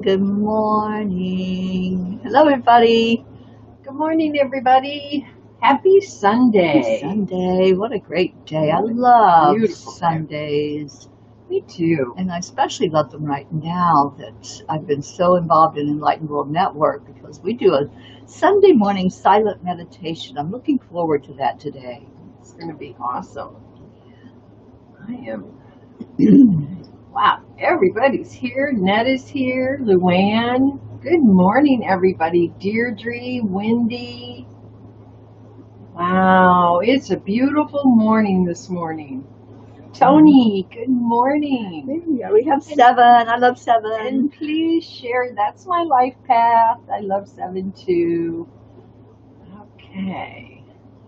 Good morning. Hello, everybody. Good morning, everybody. Happy Sunday. Sunday. What a great day. I love Beautiful day. Sundays. Me too. And I especially love them right now that I've been so involved in Enlightened World Network because we do a Sunday morning silent meditation. I'm looking forward to that today. It's going to be awesome. I am. Wow, everybody's here. Ned is here. Luann. Good morning, everybody. Deirdre, Wendy. Wow, it's a beautiful morning this morning. Tony, good morning. Yeah, we have 7. I love 7. And please share. That's my life path. I love 7 too. Okay.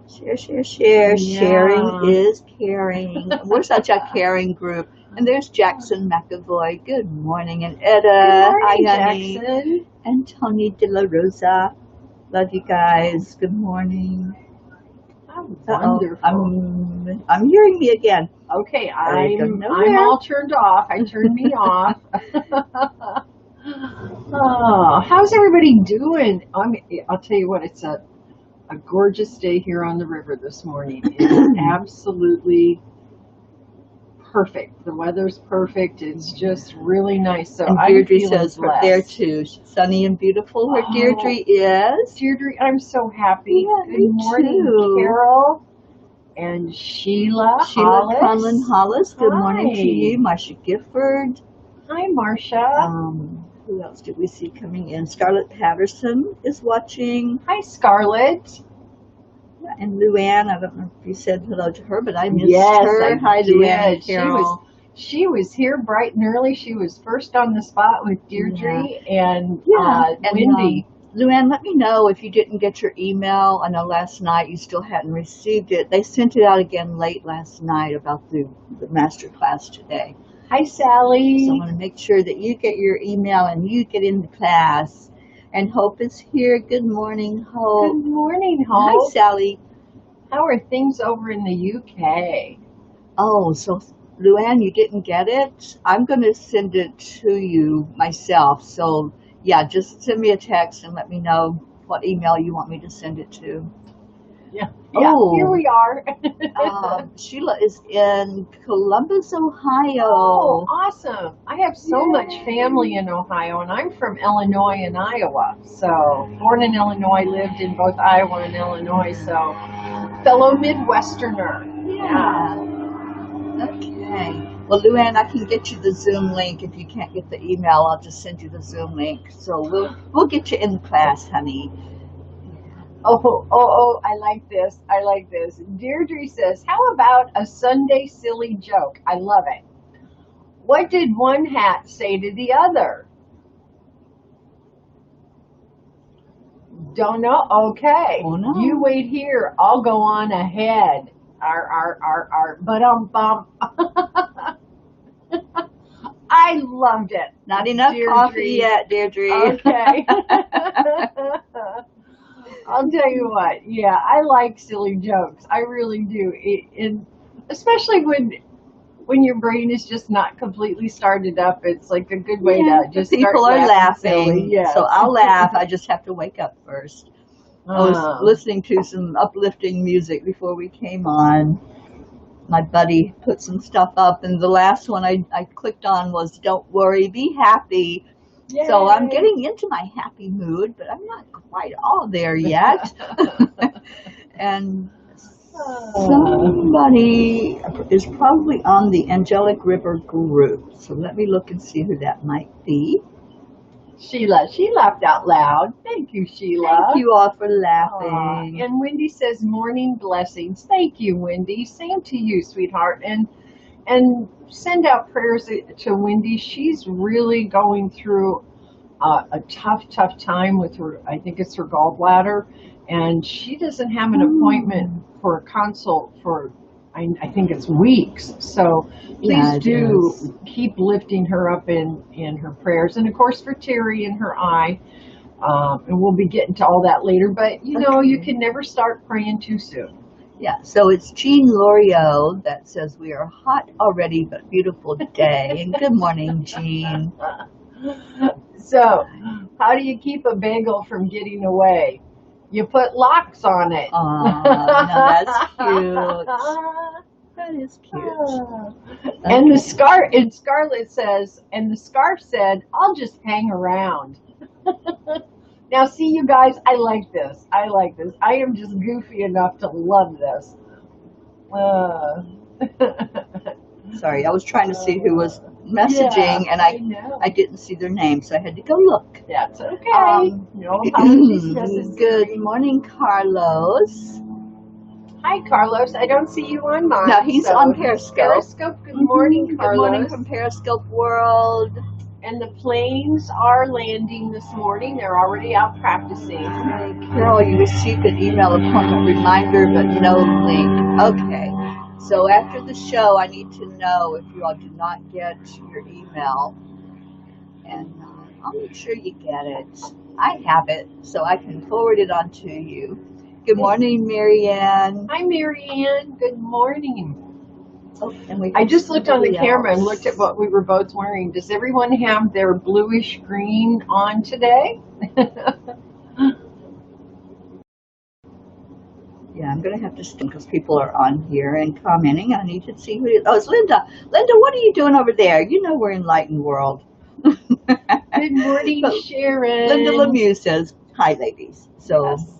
Share. Yeah. Sharing is caring. We're such a caring group. And there's Jackson McAvoy. Good morning. And Etta. Good morning, Hi, honey. Jackson. And Tony De La Rosa. Love you guys. Good morning. Wonderful. I'm hearing me again. Okay, I don't know I'm where. all turned off. I turned me off. Oh, how's everybody doing? I'll tell you what, it's a gorgeous day here on the river this morning. It's absolutely perfect. The weather's perfect. It's just really nice. So And I'm Deirdre feeling says we're blessed. there too. Sunny and beautiful where Oh. Deirdre is. Deirdre, I'm so happy. Yeah, Good me morning, too. Carol and Sheila Hollis. Conlon Hollis. Good morning to Hi. you. Marsha Gifford. Hi, Marcia. Who else did we see coming in? Scarlett Patterson is watching. Hi, Scarlett. And Luann, I don't know if you said hello to her, but I missed Yes, her. I Hi, did. Luann and Carol. She was here bright and early. She was first on the spot with Deirdre and Wendy. Luann, let me know if you didn't get your email. I know last night you still hadn't received it. They sent it out again late last night about the master class today. Hi, Sally. So I want to make sure that you get your email and you get into class. And Hope is here. Good morning, Hope. Good morning, Hope. Hi, Sally. How are things over in the UK? Oh, so Luann, you didn't get it? I'm going to send it to you myself. So, yeah, just send me a text and let me know what email you want me to send it to. Yeah, Oh. Here we are. Sheila is in Columbus, Ohio. Oh, awesome. I have so much family in Ohio, and I'm from Illinois and Iowa. So, born in Illinois, lived in both Iowa and Illinois, so fellow Midwesterner. Yeah. Okay. Well, Luann, I can get you the Zoom link. If you can't get the email, I'll just send you the Zoom link. So we'll get you in class, honey. Oh, I like this. I like this. Deirdre says, how about a Sunday silly joke? I love it. What did one hat say to the other? Don't know? Okay. Oh, no. You wait here. I'll go on ahead. Bum. I loved it. Not enough Deirdre. coffee yet, Deirdre. Okay. I'll tell you what. Yeah, I like silly jokes. I really do. And especially when your brain is just not completely started up, it's like a good way to just people start are laughing. laughing. Silly. Yes. So I'll laugh. I just have to wake up first. I was listening to some uplifting music before we came on. My buddy put some stuff up, and the last one I clicked on was "Don't Worry, Be Happy." Yay. So I'm getting into my happy mood, but I'm not quite all there yet. And somebody is probably on the Angelic River group. So let me look and see who that might be. Sheila, she laughed out loud. Thank you, Sheila. Thank you all for laughing. And Wendy says, morning blessings. Thank you, Wendy. Same to you, sweetheart. And send out prayers to Wendy. She's really going through a tough time with her, I think it's her gallbladder. And she doesn't have an appointment for a consult for, I think it's weeks. So please do keep lifting her up in her prayers. And of course for Teri and her eye. And we'll be getting to all that later. But, you know, you can never start praying too soon. Yeah, so it's Jean Loriot that says we are hot already, but beautiful day. And good morning, Jean. So, how do you keep a bagel from getting away? You put locks on it. No, that's cute. That is cute. And the scarf, and Scarlett says, and the scarf said, "I'll just hang around." Now, see, you guys, I like this. I like this. I am just goofy enough to love this. Sorry, I was trying to see who was messaging, and I didn't see their name, so I had to go look. That's okay. No apologies. Good morning, Carlos. Hi, Carlos. I don't see you on mine. No, he's on Periscope. Periscope. Good morning, Carlos. Good morning from Periscope World. And the planes are landing this morning. They're already out practicing. Hey, Carol, you received an email appointment reminder, but no link. Okay. So after the show, I need to know if you all did not get your email. And I'll make sure you get it. I have it, so I can forward it on to you. Good morning, Marianne. Hi, Marianne. Good morning. Oh, I just looked on the camera and looked at what we were both wearing. Does everyone have their bluish green on today? Yeah, I'm going to have to stick because people are on here and commenting. I need to see who it is. Oh, it's Linda. Linda, what are you doing over there? You know we're Enlightened World. Good morning, Sharon. Linda Lemieux says, hi, ladies. So, yes.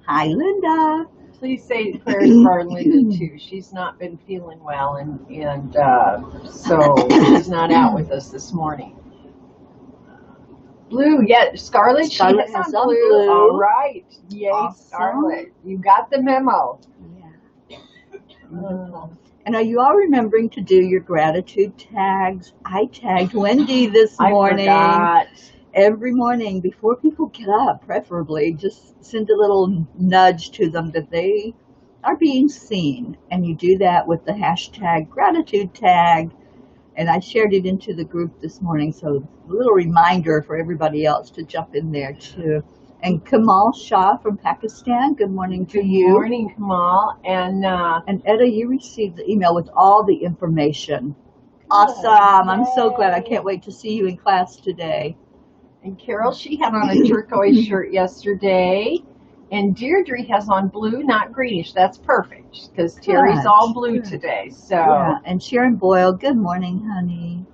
Hi, Linda. Please say prayers for our Linda, too. She's not been feeling well, and so she's not out with us this morning. Blue, yeah, Scarlett has on blue. All right. Yay, awesome. Scarlett. You got the memo. Yeah. And are you all remembering to do your gratitude tags? I tagged Wendy this morning. I forgot. Every morning before people get up, preferably, just send a little nudge to them that they are being seen. And you do that with the hashtag gratitude tag. And I shared it into the group this morning, so a little reminder for everybody else to jump in there too. And Kamal Shah from Pakistan, good morning to you. Good morning, Kamal. And Etta, you received the email with all the information. Awesome. I'm so glad. I can't wait to see you in class today. And Carol, she had on a turquoise shirt yesterday. And Deirdre has on blue, not greenish. That's perfect because Teri's all blue today. So yeah. And Sharon Boyle, good morning, honey.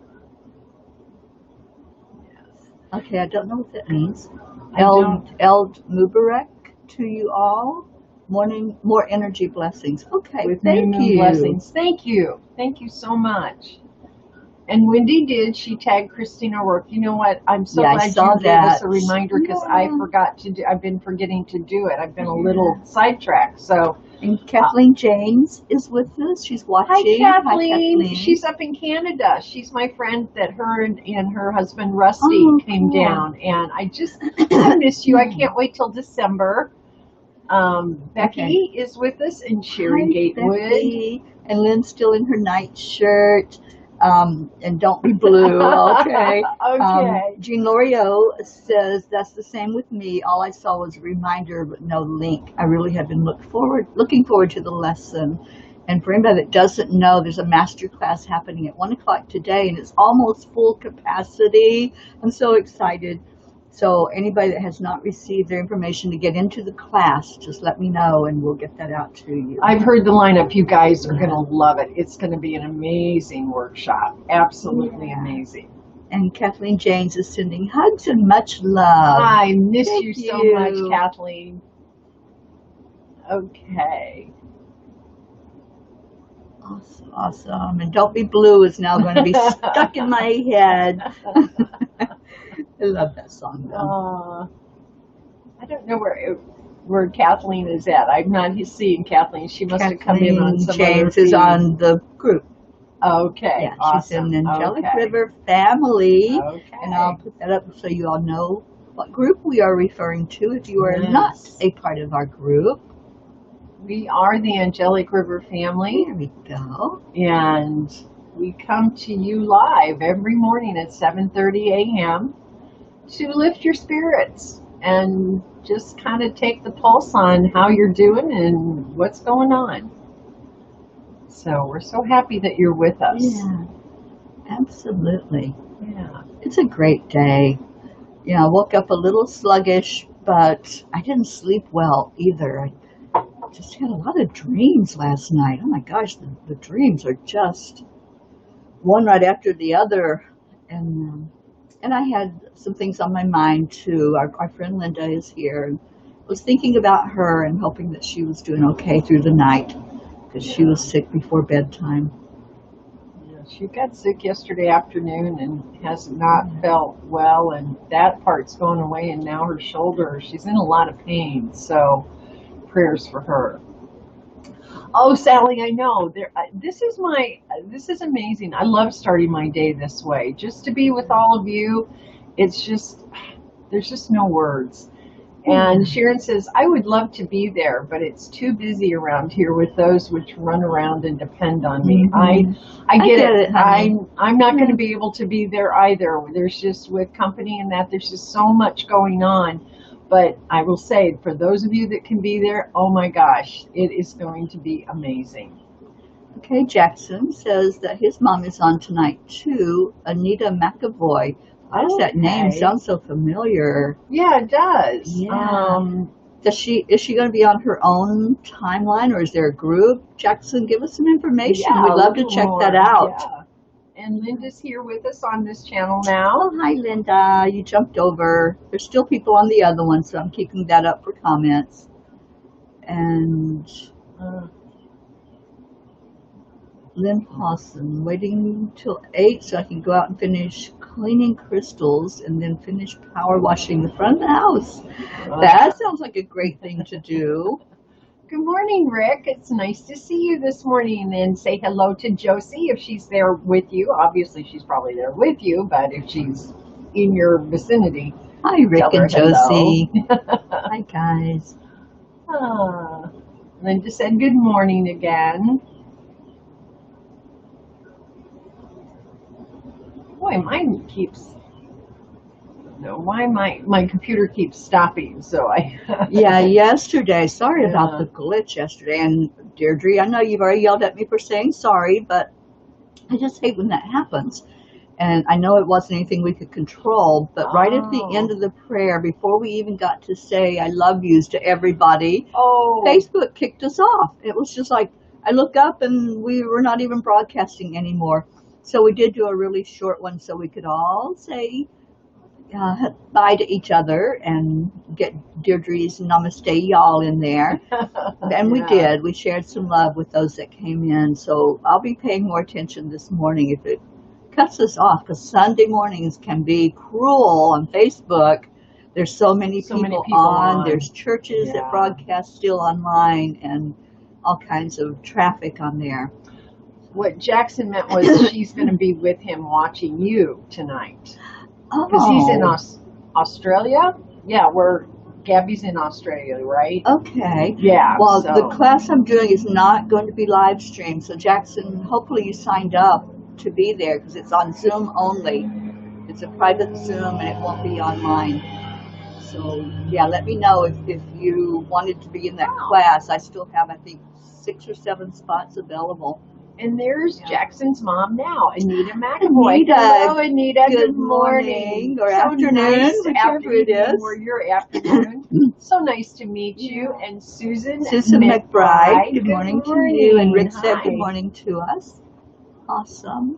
Yes. Okay, I don't know what that means. Eld Mubarak to you all. Morning, more energy blessings. Okay, thank you. Blessings. Thank you. Thank you so much. And Wendy did. She tagged Christina O'Rourke. You know what? I'm so glad you gave us a reminder because I forgot to do. I've been forgetting to do it. I've been a little sidetracked. So. And Kathleen James is with us. She's watching. Hi, Kathleen. She's up in Canada. She's my friend that her and her husband Rusty came down. And I miss you. I can't wait till December. Becky is with us and Sherry Gatewood. Becky. And Lynn's still in her night shirt. And don't be blue, okay? Okay. Jean Loriot says, that's the same with me. All I saw was a reminder, but no link. I really have been looking forward to the lesson. And for anybody that doesn't know, there's a master class happening at 1 o'clock today, and it's almost full capacity. I'm so excited. So anybody that has not received their information to get into the class, just let me know and we'll get that out to you. I've heard the lineup. You guys are going to love it. It's going to be an amazing workshop. Absolutely amazing. And Kathleen James is sending hugs and much love. I miss you so much, Kathleen. Okay. Awesome. And don't be blue is now going to be stuck in my head. I love that song, though. I don't know where Kathleen is at. I'm not seeing Kathleen. She must have come in on some James is on the group. Okay. Yeah, awesome. She's in Angelic River Family. Okay. And I'll put that up so you all know what group we are referring to if you are not a part of our group. We are the Angelic River Family. There we go. And we come to you live every morning at 7:30 a.m. to lift your spirits and just kind of take the pulse on how you're doing and what's going on. So we're so happy that you're with us. Yeah, absolutely. Yeah. It's a great day. I woke up a little sluggish, but I didn't sleep well either. I just had a lot of dreams last night. Oh my gosh, the dreams are just one right after the other. And I had some things on my mind too. Our friend Linda is here. And was thinking about her and hoping that she was doing okay through the night because she was sick before bedtime. Yeah, she got sick yesterday afternoon and has not felt well, and that part's going away, and now her shoulder, she's in a lot of pain, so prayers for her. Oh, Sally, I know. This is amazing. I love starting my day this way. Just to be with all of you, it's just, there's just no words. And Sharon says, I would love to be there, but it's too busy around here with those which run around and depend on me. I get it. I'm not going to be able to be there either. There's just, with company and that, there's just so much going on. But I will say, for those of you that can be there, oh my gosh, it is going to be amazing. Okay, Jackson says that his mom is on tonight too, Anita McAvoy. Why does that name sound so familiar? Yeah, it does. Yeah. Is she going to be on her own timeline, or is there a group? Jackson, give us some information. Yeah, we'd love to check that out. Yeah. And Linda's here with us on this channel now. Oh, hi, Linda. You jumped over. There's still people on the other one, so I'm keeping that up for comments. And Lynn Pawson, waiting till 8 so I can go out and finish cleaning crystals and then finish power washing the front of the house. That sounds like a great thing to do. Good morning, Rick. It's nice to see you this morning, and say hello to Josie if she's there with you. Obviously, she's probably there with you, but if she's in your vicinity. Hi, Rick and Josie. Hi, guys. Linda said good morning again. Boy, mine keeps... No, why my computer keeps stopping, so I... Yeah, yesterday. Sorry about the glitch yesterday. And Deirdre, I know you've already yelled at me for saying sorry, but I just hate when that happens. And I know it wasn't anything we could control, but right at the end of the prayer, before we even got to say I love yous to everybody, Facebook kicked us off. It was just like, I look up and we were not even broadcasting anymore. So we did do a really short one so we could all say bye to each other and get Deirdre's namaste y'all in there. And we did. We shared some love with those that came in. So I'll be paying more attention this morning if it cuts us off, because Sunday mornings can be cruel on Facebook. There's so many people on. There's churches that broadcast still online and all kinds of traffic on there. What Jackson meant was she's going to be with him watching you tonight. Because he's in Australia. Yeah, Gabby's in Australia, right? Okay. Yeah. Well, the class I'm doing is not going to be live streamed. So Jackson, hopefully you signed up to be there, because it's on Zoom only. It's a private Zoom and it won't be online. So yeah, let me know if you wanted to be in that class. I still have, I think, 6 or 7 spots available. And there's Jackson's mom now, Anita McAvoy. Hello, Anita. Good morning. Or afternoon, whichever it is. Or your afternoon. So nice to meet you. And Susan McBride. Good morning to you. And Rick said good morning to us. Awesome.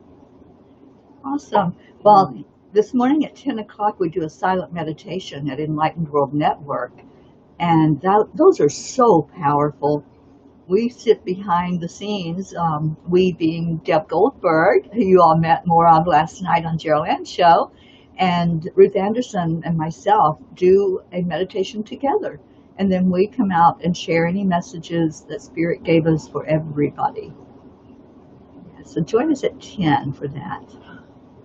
Awesome. Well, this morning at 10 o'clock, we do a silent meditation at Enlightened World Network. And those are so powerful. We sit behind the scenes, we being Deb Goldberg, who you all met more of last night on Jeryl show, and Ruth Anderson and myself do a meditation together. And then we come out and share any messages that Spirit gave us for everybody. So join us at 10 for that.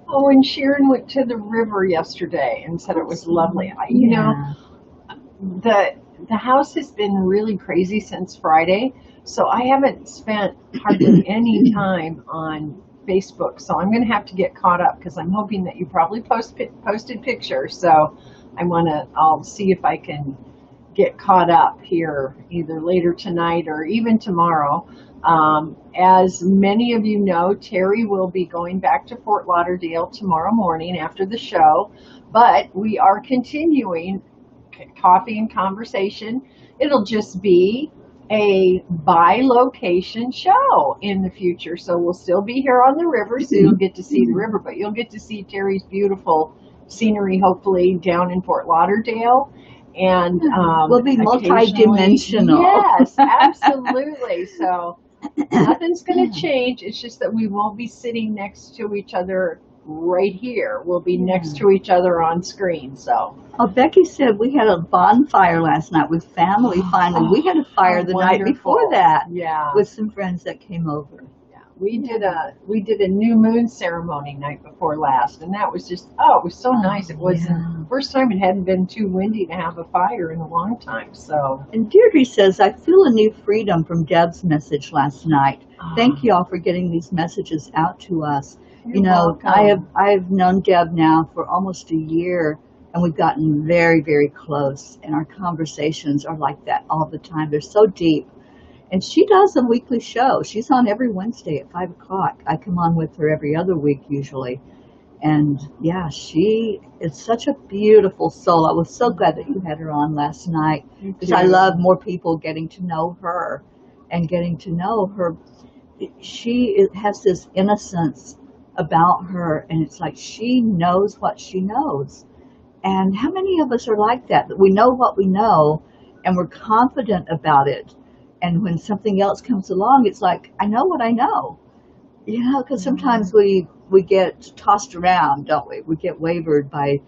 Oh, and Sharon went to the river yesterday and said it was lovely. You know, the house has been really crazy since Friday. So I haven't spent hardly any time on Facebook. So I'm going to have to get caught up, because I'm hoping that you probably posted pictures. So I'll see if I can get caught up here either later tonight or even tomorrow. As many of you know, Teri will be going back to Fort Lauderdale tomorrow morning after the show, but we are continuing coffee and conversation. It'll just be a bi-location show in the future, so we'll still be here on the river, so you'll get to see the river, but you'll get to see Teri's beautiful scenery, hopefully down in Fort Lauderdale. And we'll be multi-dimensional. Yes, absolutely. So nothing's going to change. It's just that we won't be sitting next to each other right here. We'll be next to each other on screen. So. Oh, Becky said we had a bonfire last night with family. Finally, we had a fire the night before that. Yeah. With some friends that came over. Yeah, we did a new moon ceremony night before last, and that was just it was so nice. It was the first time it hadn't been too windy to have a fire in a long time. So. And Deirdre says, I feel a new freedom from Deb's message last night. Thank you all for getting these messages out to us. You're welcome. I've known Deb now for almost a year, and we've gotten very, very close, and our conversations are like that all the time. They're so deep. And she does a weekly show. She's on every Wednesday at 5 o'clock. I come on with her every other week usually. And yeah, she is such a beautiful soul. I was so glad that you had her on last night, because I love more people getting to know her and getting to know her. She has this innocence about her, and it's like she knows what she knows. And how many of us are like that we know what we know and we're confident about it, and when something else comes along, it's like, I know what I know, because sometimes we get tossed around, don't we get wavered by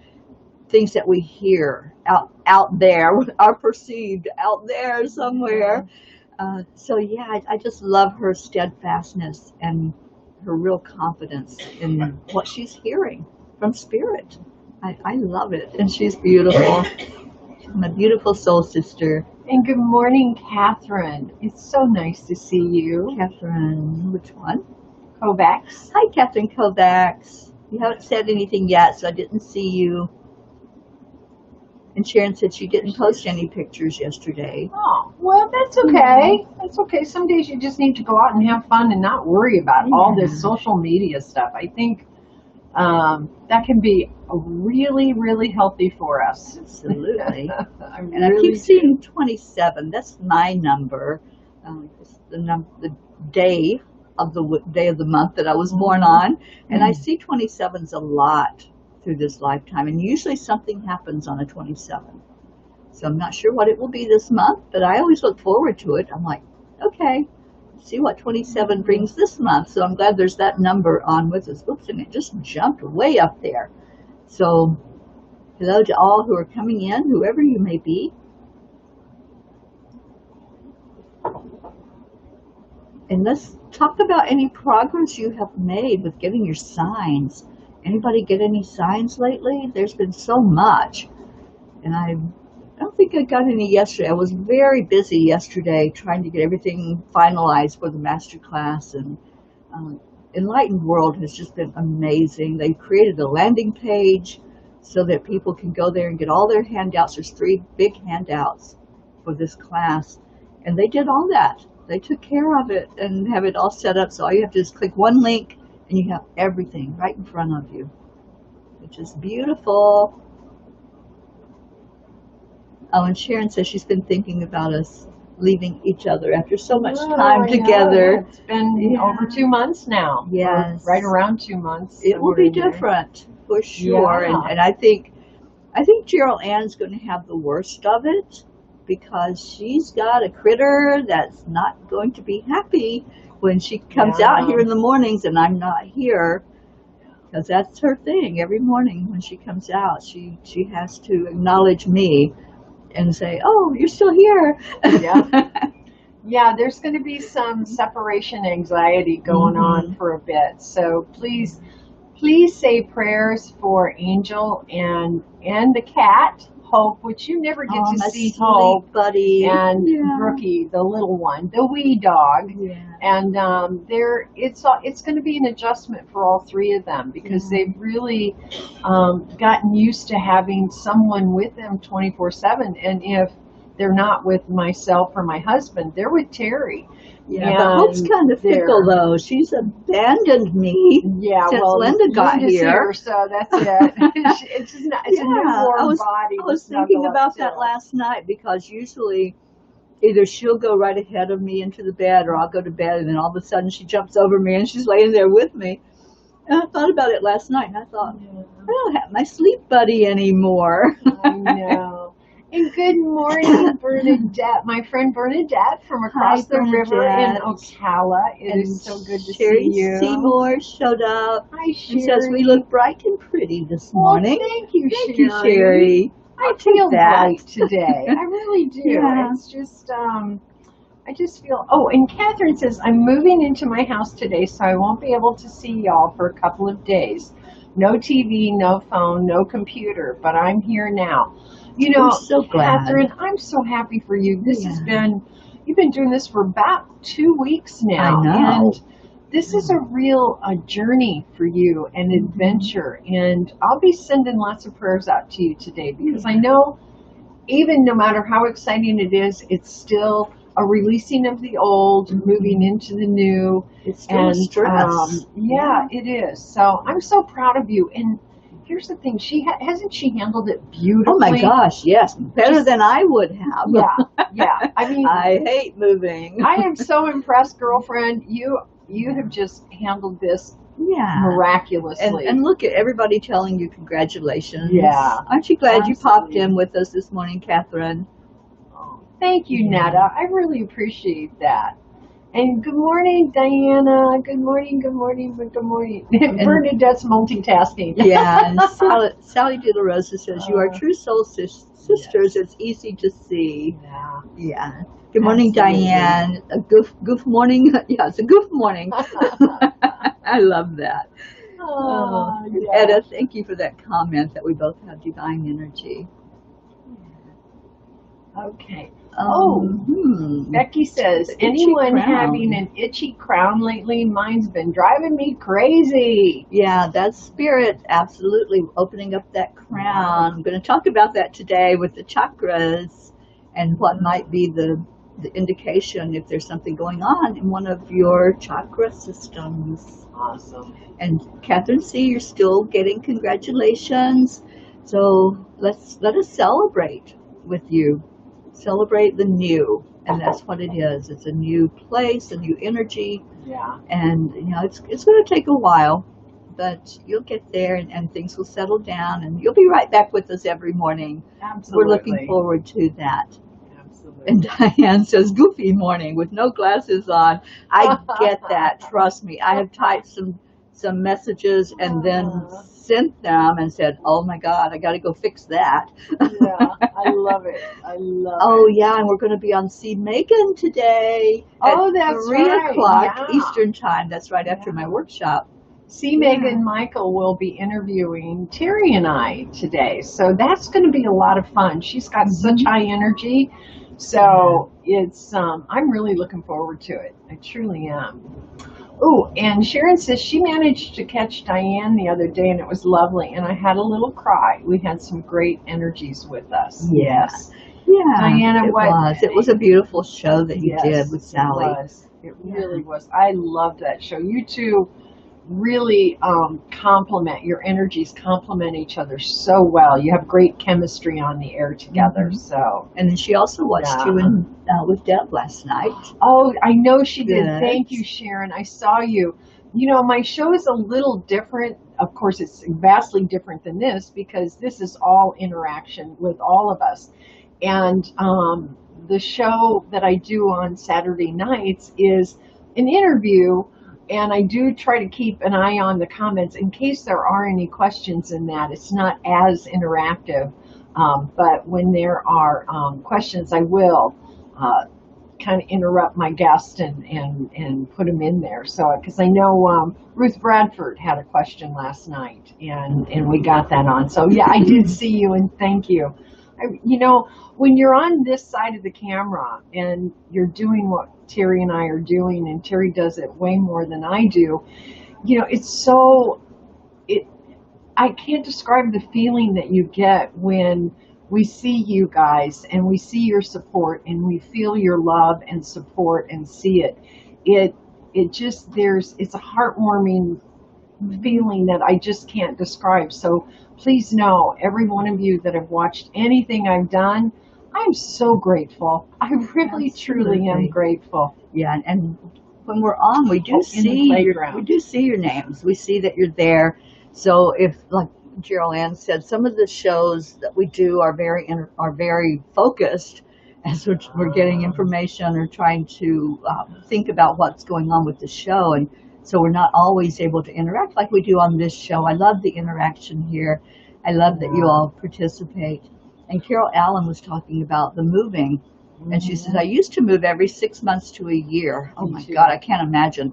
things that we hear out there, are perceived out there somewhere. So yeah, I just love her steadfastness and her real confidence in what she's hearing from Spirit. I love it, and she's beautiful. She's my beautiful soul sister. And good morning, Catherine. It's so nice to see you. Catherine, which one? Kovacs. Hi, Catherine Kovacs. You haven't said anything yet, so I didn't see you. And Sharon said she didn't post any pictures yesterday. Oh, well, that's okay. That's okay. Some days you just need to go out and have fun and not worry about all this social media stuff. I think that can be really, really healtday for us. Absolutely. And I keep seeing 27. That's my number. It's the day of the month that I was born on. And I see 27s a lot through this lifetime. And usually something happens on a 27. So I'm not sure what it will be this month, but I always look forward to it. I'm like, okay, see what 27 brings this month. So I'm glad there's that number on with us. Oops, and it just jumped way up there. So hello to all who are coming in, whoever you may be. And let's talk about any progress you have made with getting your signs. Anybody get any signs lately? There's been so much. And I don't think I got any yesterday. I was very busy yesterday trying to get everything finalized for the master class. And Enlightened World has just been amazing. They've created a landing page so that people can go there and get all their handouts. There's 3 big handouts for this class. And they did all that. They took care of it and have it all set up. So all you have to do is click one link and you have everything right in front of you, which is beautiful. Oh, and Sharon says she's been thinking about us leaving each other after so much time together. It's been over 2 months now. Yes. Right around 2 months. It will be different for sure. Yeah. And I think Jeryl Ann's going to have the worst of it, because she's got a critter that's not going to be happy when she comes out here in the mornings and I'm not here, because that's her thing. Every morning when she comes out, she has to acknowledge me and say, oh, you're still here. Yeah, there's going to be some separation anxiety going on for a bit. So please say prayers for Angel and the cat, Hope, which you never get to see Hope, buddy, and Brookie, the little one, the wee dog, and it's going to be an adjustment for all 3 of them, because they've really gotten used to having someone with them 24/7, and they're not with myself or my husband. They're with Teri. Yeah, but Hope's kind of fickle, though. She's abandoned me since Linda got here. So that's it. It's just not, it's a new warm body. I was thinking about that last night, because usually either she'll go right ahead of me into the bed, or I'll go to bed, and then all of a sudden she jumps over me and she's laying there with me. And I thought about it last night, and I thought, I don't have my sleep buddy anymore. I know. And good morning, Bernadette, my friend Bernadette from across the river in Ocala. It is so good to see you. Seymour showed up. Hi, Sherry. And says we look bright and pretty this morning. Thank you, Sherry. Thank you, Sherry. I feel bright today. I really do. Yeah. It's just, I just feel, and Catherine says, I'm moving into my house today, so I won't be able to see y'all for a couple of days. No TV, no phone, no computer, but I'm here now. You know, I'm so glad. Catherine, I'm so happy for you. This has been, you've been doing this for about 2 weeks now. I know. And this is a real journey for you, an adventure. And I'll be sending lots of prayers out to you today, because I know even no matter how exciting it is, it's still a releasing of the old, moving into the new. It's still stress. Yeah, it is. So I'm so proud of you. And here's the thing, hasn't she handled it beautifully? Oh my gosh, yes. Better than I would have. Yeah. I mean, I hate moving. I am so impressed, girlfriend. You have just handled this miraculously. And look at everybody telling you congratulations. Yeah. Aren't you glad you popped in with us this morning, Catherine? Thank you, Netta. I really appreciate that. And good morning, Diana. Good morning. Bernadette's multitasking. Yeah, and Sally De La Rosa says, you are true soul sisters. It's easy to see. Yeah. Good morning, Diane. A goof morning. Yeah, it's a goof morning. I love that. Etta, thank you for that comment that we both have divine energy. Okay. Becky says, anyone having an itchy crown lately? Mine's been driving me crazy. Yeah, that's spirit absolutely opening up that crown. I'm going to talk about that today with the chakras and what might be the indication if there's something going on in one of your chakra systems. Awesome. And Catherine, see, you're still getting congratulations. So let us celebrate with you. Celebrate the new, and that's what it is. It's a new place, a new energy. Yeah. And it's going to take a while, but you'll get there, and things will settle down, and you'll be right back with us every morning. Absolutely. We're looking forward to that. Absolutely. And Diane says, goofy morning with no glasses on. I get that. Trust me. I have typed some messages and then sent them and said, oh my God, I got to go fix that. Yeah, I love it. Oh yeah, and we're going to be on See Megan today. That's 3 o'clock Yeah. Eastern time. That's right after my workshop. See Megan Michael will be interviewing Teri and I today. So that's going to be a lot of fun. She's got such high energy. So it's, I'm really looking forward to it. I truly am. Oh, and Sharon says she managed to catch Diane the other day, and it was lovely. And I had a little cry. We had some great energies with us. Yes. Yeah. Diana, it was a beautiful show that you did with Sally. It really was. I loved that show. You two really complement, your energies complement each other so well. You have great chemistry on the air together. So, and then she also watched you with Deb last night. Oh, I know she did. Thank you, Sharon. I saw you. You know, my show is a little different. Of course, it's vastly different than this, because this is all interaction with all of us. And the show that I do on Saturday nights is an interview. And I do try to keep an eye on the comments in case there are any questions in that. It's not as interactive, but when there are questions, I will kind of interrupt my guest and put them in there. So, because I know Ruth Bradford had a question last night, and we got that on. So yeah, I did see you, and thank you. You know, when you're on this side of the camera and you're doing what Teri and I are doing, and Teri does it way more than I do, you know, I can't describe the feeling that you get when we see you guys and we see your support and we feel your love and support and see it. It just, it's a heartwarming feeling that I just can't describe. So please know, every one of you that have watched anything I've done, I'm so grateful. I really, truly am grateful. Yeah, and when we're on, we do see your names. We see that you're there. So if, like Jeryl Ann said, some of the shows that we do are very focused as we're getting information or trying to think about what's going on with the show, and so we're not always able to interact like we do on this show. I love the interaction here. I love that you all participate. And Carol Allen was talking about the moving. And she says, I used to move every 6 months to a year. Oh my God, I can't imagine.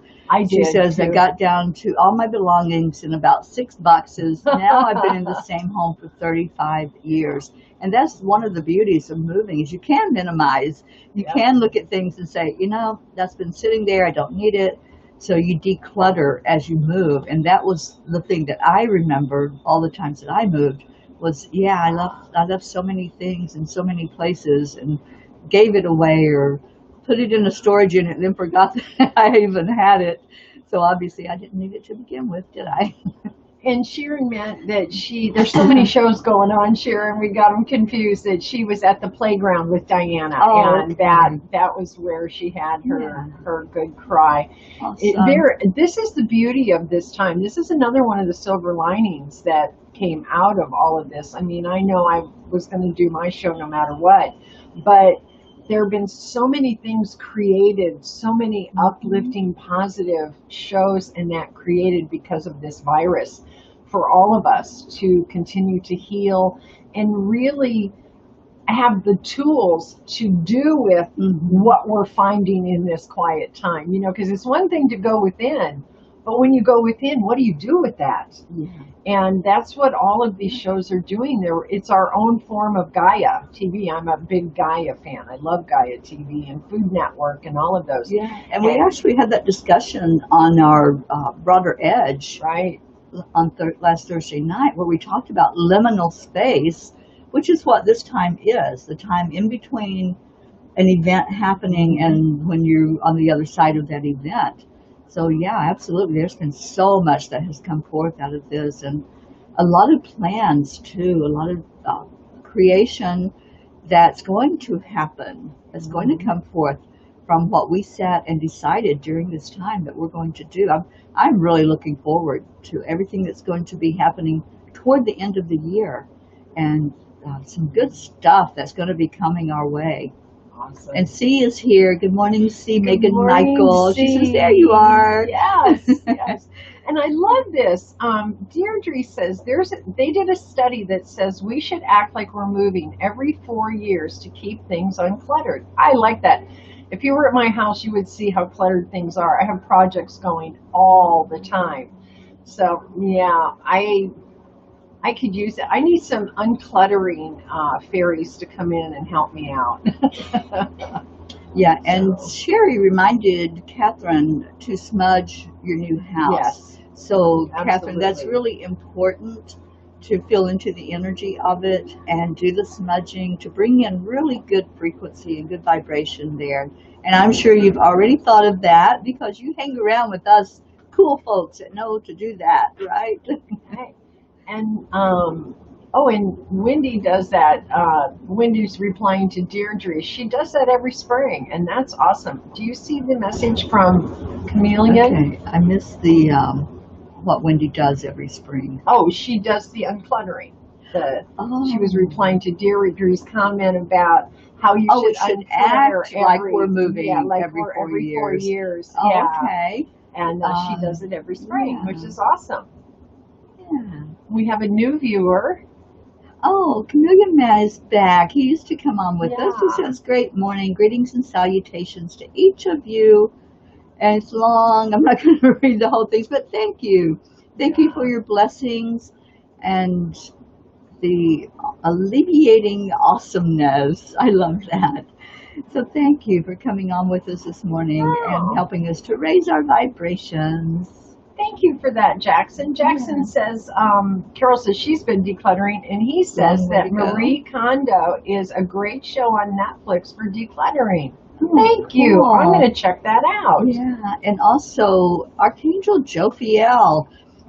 She says, I got down to all my belongings in about 6 boxes. Now I've been in the same home for 35 years. And that's one of the beauties of moving, is you can minimize. You can look at things and say, that's been sitting there. I don't need it. So you declutter as you move. And that was the thing that I remembered all the times that I moved was, I left so many things in so many places and gave it away or put it in a storage unit and then forgot that I even had it. So obviously I didn't need it to begin with, did I? And Sharon meant that there's so many shows going on, Sharon, we got them confused, that she was at the playground with Diana. And that was where she had her good cry. Awesome. This is the beauty of this time. This is another one of the silver linings that came out of all of this. I mean, I know I was going to do my show no matter what, but there have been so many things created, so many uplifting, positive shows and that created because of this virus for all of us to continue to heal and really have the tools to do with what we're finding in this quiet time. Because it's one thing to go within, but when you go within, what do you do with that? Yeah. And that's what all of these shows are doing. It's our own form of Gaia TV. I'm a big Gaia fan. I love Gaia TV and Food Network and all of those. Yeah, and we actually had that discussion on our Broader Edge on last Thursday night, where we talked about liminal space, which is what this time is, the time in between an event happening and when you're on the other side of that event. So yeah, absolutely. There's been so much that has come forth out of this, and a lot of plans too, a lot of creation that's going to happen, that's going to come forth from what we sat and decided during this time that we're going to do. I'm really looking forward to everything that's going to be happening toward the end of the year, and some good stuff that's going to be coming our way. Awesome. And C is here. Good morning, C. Megan Michael. C. She says, there you are. Yes, yes. And I love this. Deirdre says they did a study that says we should act like we're moving every 4 years to keep things uncluttered. I like that. If you were at my house, you would see how cluttered things are. I have projects going all the time. So yeah, I could use it. I need some uncluttering fairies to come in and help me out. Yeah, and Sherry reminded Catherine to smudge your new house. Yes. So, Absolutely. Catherine, that's really important to feel into the energy of it and do the smudging to bring in really good frequency and good vibration there. And I'm sure you've already thought of that because you hang around with us cool folks that know to do that, right? Right. And and Wendy does that. Wendy's replying to Deirdre. She does that every spring, and that's awesome. Do you see the message from Chameleon? Okay, I missed the what Wendy does every spring. Oh, she does the uncluttering. She was replying to Deirdre's comment about how you should act like we're moving every 4 years. 4 years. Oh, yeah. Okay. And she does it every spring, which is awesome. Yeah. We have a new viewer. Oh, Chameleon Man is back. He used to come on with us. He says, great morning, greetings and salutations to each of you. And it's long. I'm not going to read the whole things, but thank you. Thank you for your blessings and the alleviating awesomeness. I love that. So thank you for coming on with us this morning and helping us to raise our vibrations. Thank you for that, Jackson. Jackson says, Carol says she's been decluttering, and he says that Marie Kondo is a great show on Netflix for decluttering. Thank you. Cool. I'm going to check that out. Yeah, and also Archangel Jophiel.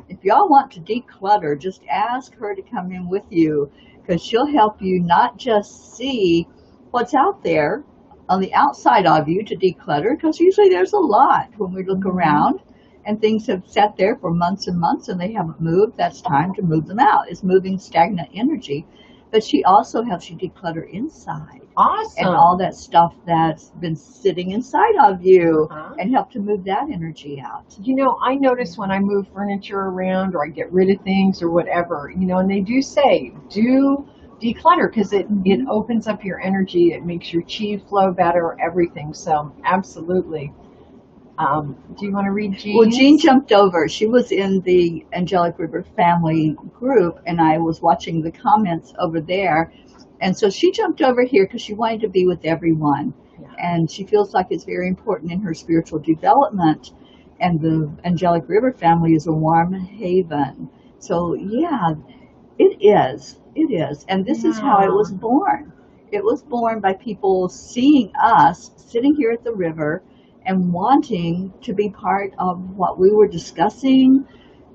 If y'all want to declutter, just ask her to come in with you, because she'll help you not just see what's out there on the outside of you to declutter, because usually there's a lot when we look around and things have sat there for months and months and they haven't moved. That's time to move them out. It's moving stagnant energy. But she also helps you declutter inside. Awesome. And all that stuff that's been sitting inside of you and help to move that energy out. You know, I notice when I move furniture around or I get rid of things or whatever, you know, and they do say, do declutter, because it opens up your energy. It makes your chi flow better, everything. So absolutely. Do you want to read Jean? Well, Jean jumped over. She was in the Angelic River family group, and I was watching the comments over there. And so she jumped over here because she wanted to be with everyone. Yeah. And she feels like it's very important in her spiritual development. And the Angelic River family is a warm haven. So, yeah, it is. It is. And this is how it was born. It was born by people seeing us sitting here at the river and wanting to be part of what we were discussing,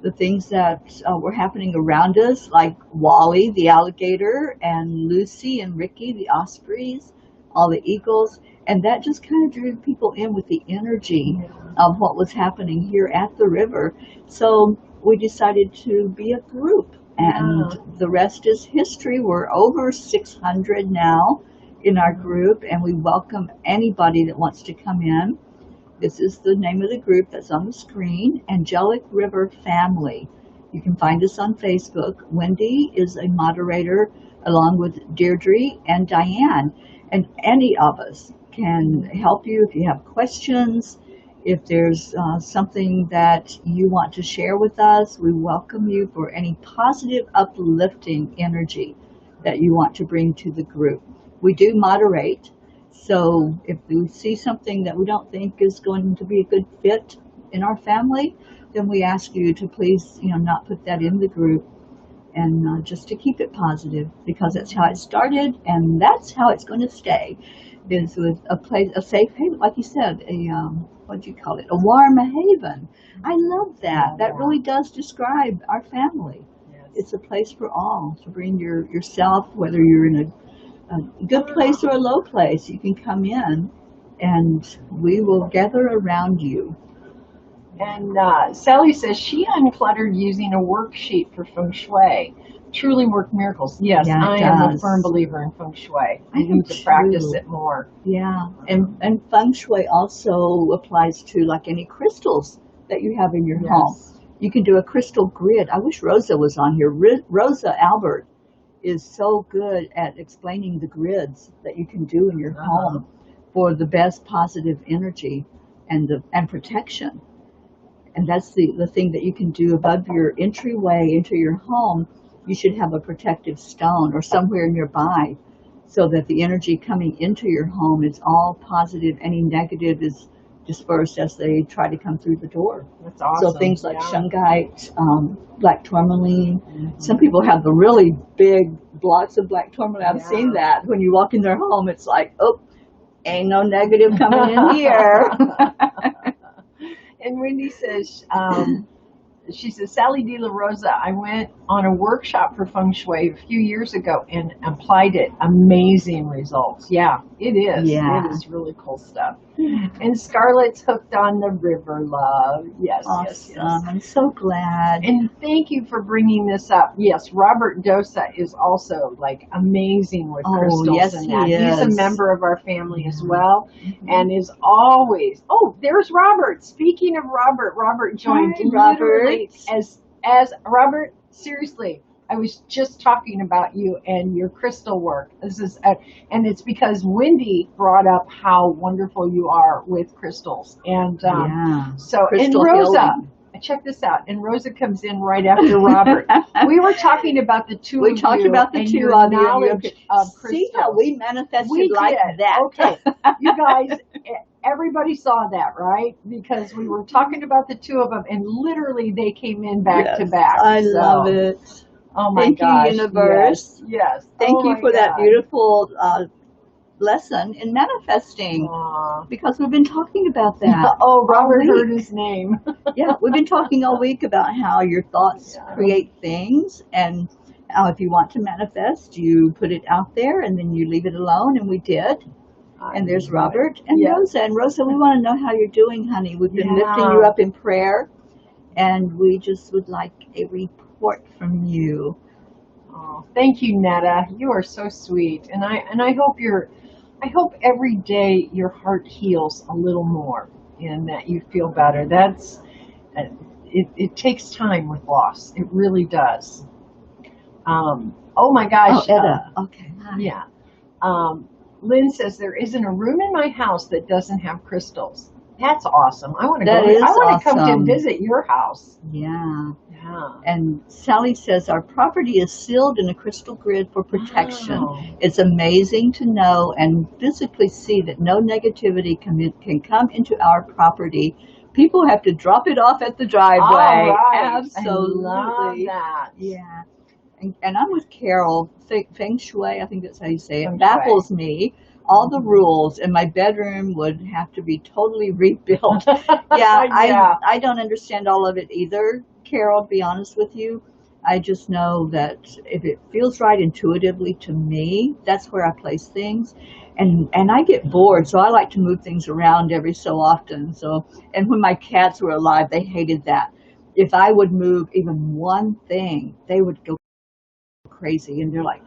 the things that were happening around us, like Wally, the alligator, and Lucy and Ricky, the ospreys, all the eagles. And that just kind of drew people in with the energy of what was happening here at the river. So we decided to be a group. And the rest is history. We're over 600 now in our group, and we welcome anybody that wants to come in. This is the name of the group that's on the screen, Angelic River Family. You can find us on Facebook. Wendy is a moderator along with Deirdre and Diane. And any of us can help you if you have questions. If there's something that you want to share with us, we welcome you for any positive, uplifting energy that you want to bring to the group. We do moderate. So if we see something that we don't think is going to be a good fit in our family, then we ask you to please, not put that in the group, and just to keep it positive, because that's how it started and that's how it's going to stay. Is with a place, a safe haven, like you said, what'd you call it? A warm haven. I love that. That really does describe our family. Yes. It's a place for all to bring yourself, whether you're in a good place or a low place, you can come in and we will gather around you. And Sally says she uncluttered using a worksheet for feng shui. Truly work miracles. Yes, yeah, I am a firm believer in feng shui. I need to practice it more. Yeah, and feng shui also applies to like any crystals that you have in your home. You can do a crystal grid. I wish Rosa was on here. Rosa Albert is so good at explaining the grids that you can do in your home for the best positive energy and protection. And that's the thing that you can do above your entryway into your home. You should have a protective stone or somewhere nearby so that the energy coming into your home is all positive. Any negative is dispersed as they try to come through the door. That's awesome. So things like shungite, black tourmaline. Some people have the really big blocks of black tourmaline. I've seen that. When you walk in their home, it's like, oh, ain't no negative coming in here. And Wendy says, she says, Sally De La Rosa, I went on a workshop for feng shui a few years ago and applied it. Amazing results. Yeah, it is. Yeah. It is really cool stuff. And Scarlett's hooked on the river, love. Yes, awesome. Yes. I'm so glad. And thank you for bringing this up. Yes, Robert Dosa is also like amazing with crystals and that. He's a member of our family as well, and is always. Oh, there's Robert. Speaking of Robert, Robert joined. Hi, Robert. As Robert, seriously, I was just talking about you and your crystal work. This is, and it's because Wendy brought up how wonderful you are with crystals, and so crystal and Rosa. Healing. Check this out. And Rosa comes in right after Robert. We were talking about the two of you. We talked about the two of you. Of crystals. See how we manifested like that. Okay. You guys, everybody saw that, right? Because we were talking about the two of them, and literally they came in back to back. I love it. Oh my Thank gosh. you, universe. Yes. Thank you for that beautiful lesson in manifesting. Because we've been talking about that. Oh, Robert heard his name. Yeah, we've been talking all week about how your thoughts create things, and how if you want to manifest, you put it out there and then you leave it alone, and we did. And there's Robert and Rosa. And Rosa, we want to know how you're doing, honey. We've been lifting you up in prayer, and we just would like a report from you. Oh, thank you, Netta. You are so sweet, and I hope every day your heart heals a little more, and that you feel better. That's it takes time with loss. It really does. Oh my gosh. Oh, Etta. Okay. Yeah. Lynn says there isn't a room in my house that doesn't have crystals. That's awesome. I want to go. I want to come to visit your house. Yeah. And Sally says our property is sealed in a crystal grid for protection. Wow. It's amazing to know and physically see that no negativity can come into our property. People have to drop it off at the driveway. All right. Absolutely. I love that. Yeah. And I'm with Carol. Feng Shui, I think that's how you say it, baffles me. All the rules in my bedroom would have to be totally rebuilt. I don't understand all of it either, Carol, to be honest with you. I just know that if it feels right intuitively to me, that's where I place things. And I get bored, so I like to move things around every so often. And when my cats were alive, they hated that. If I would move even one thing, they would go crazy. And they're like,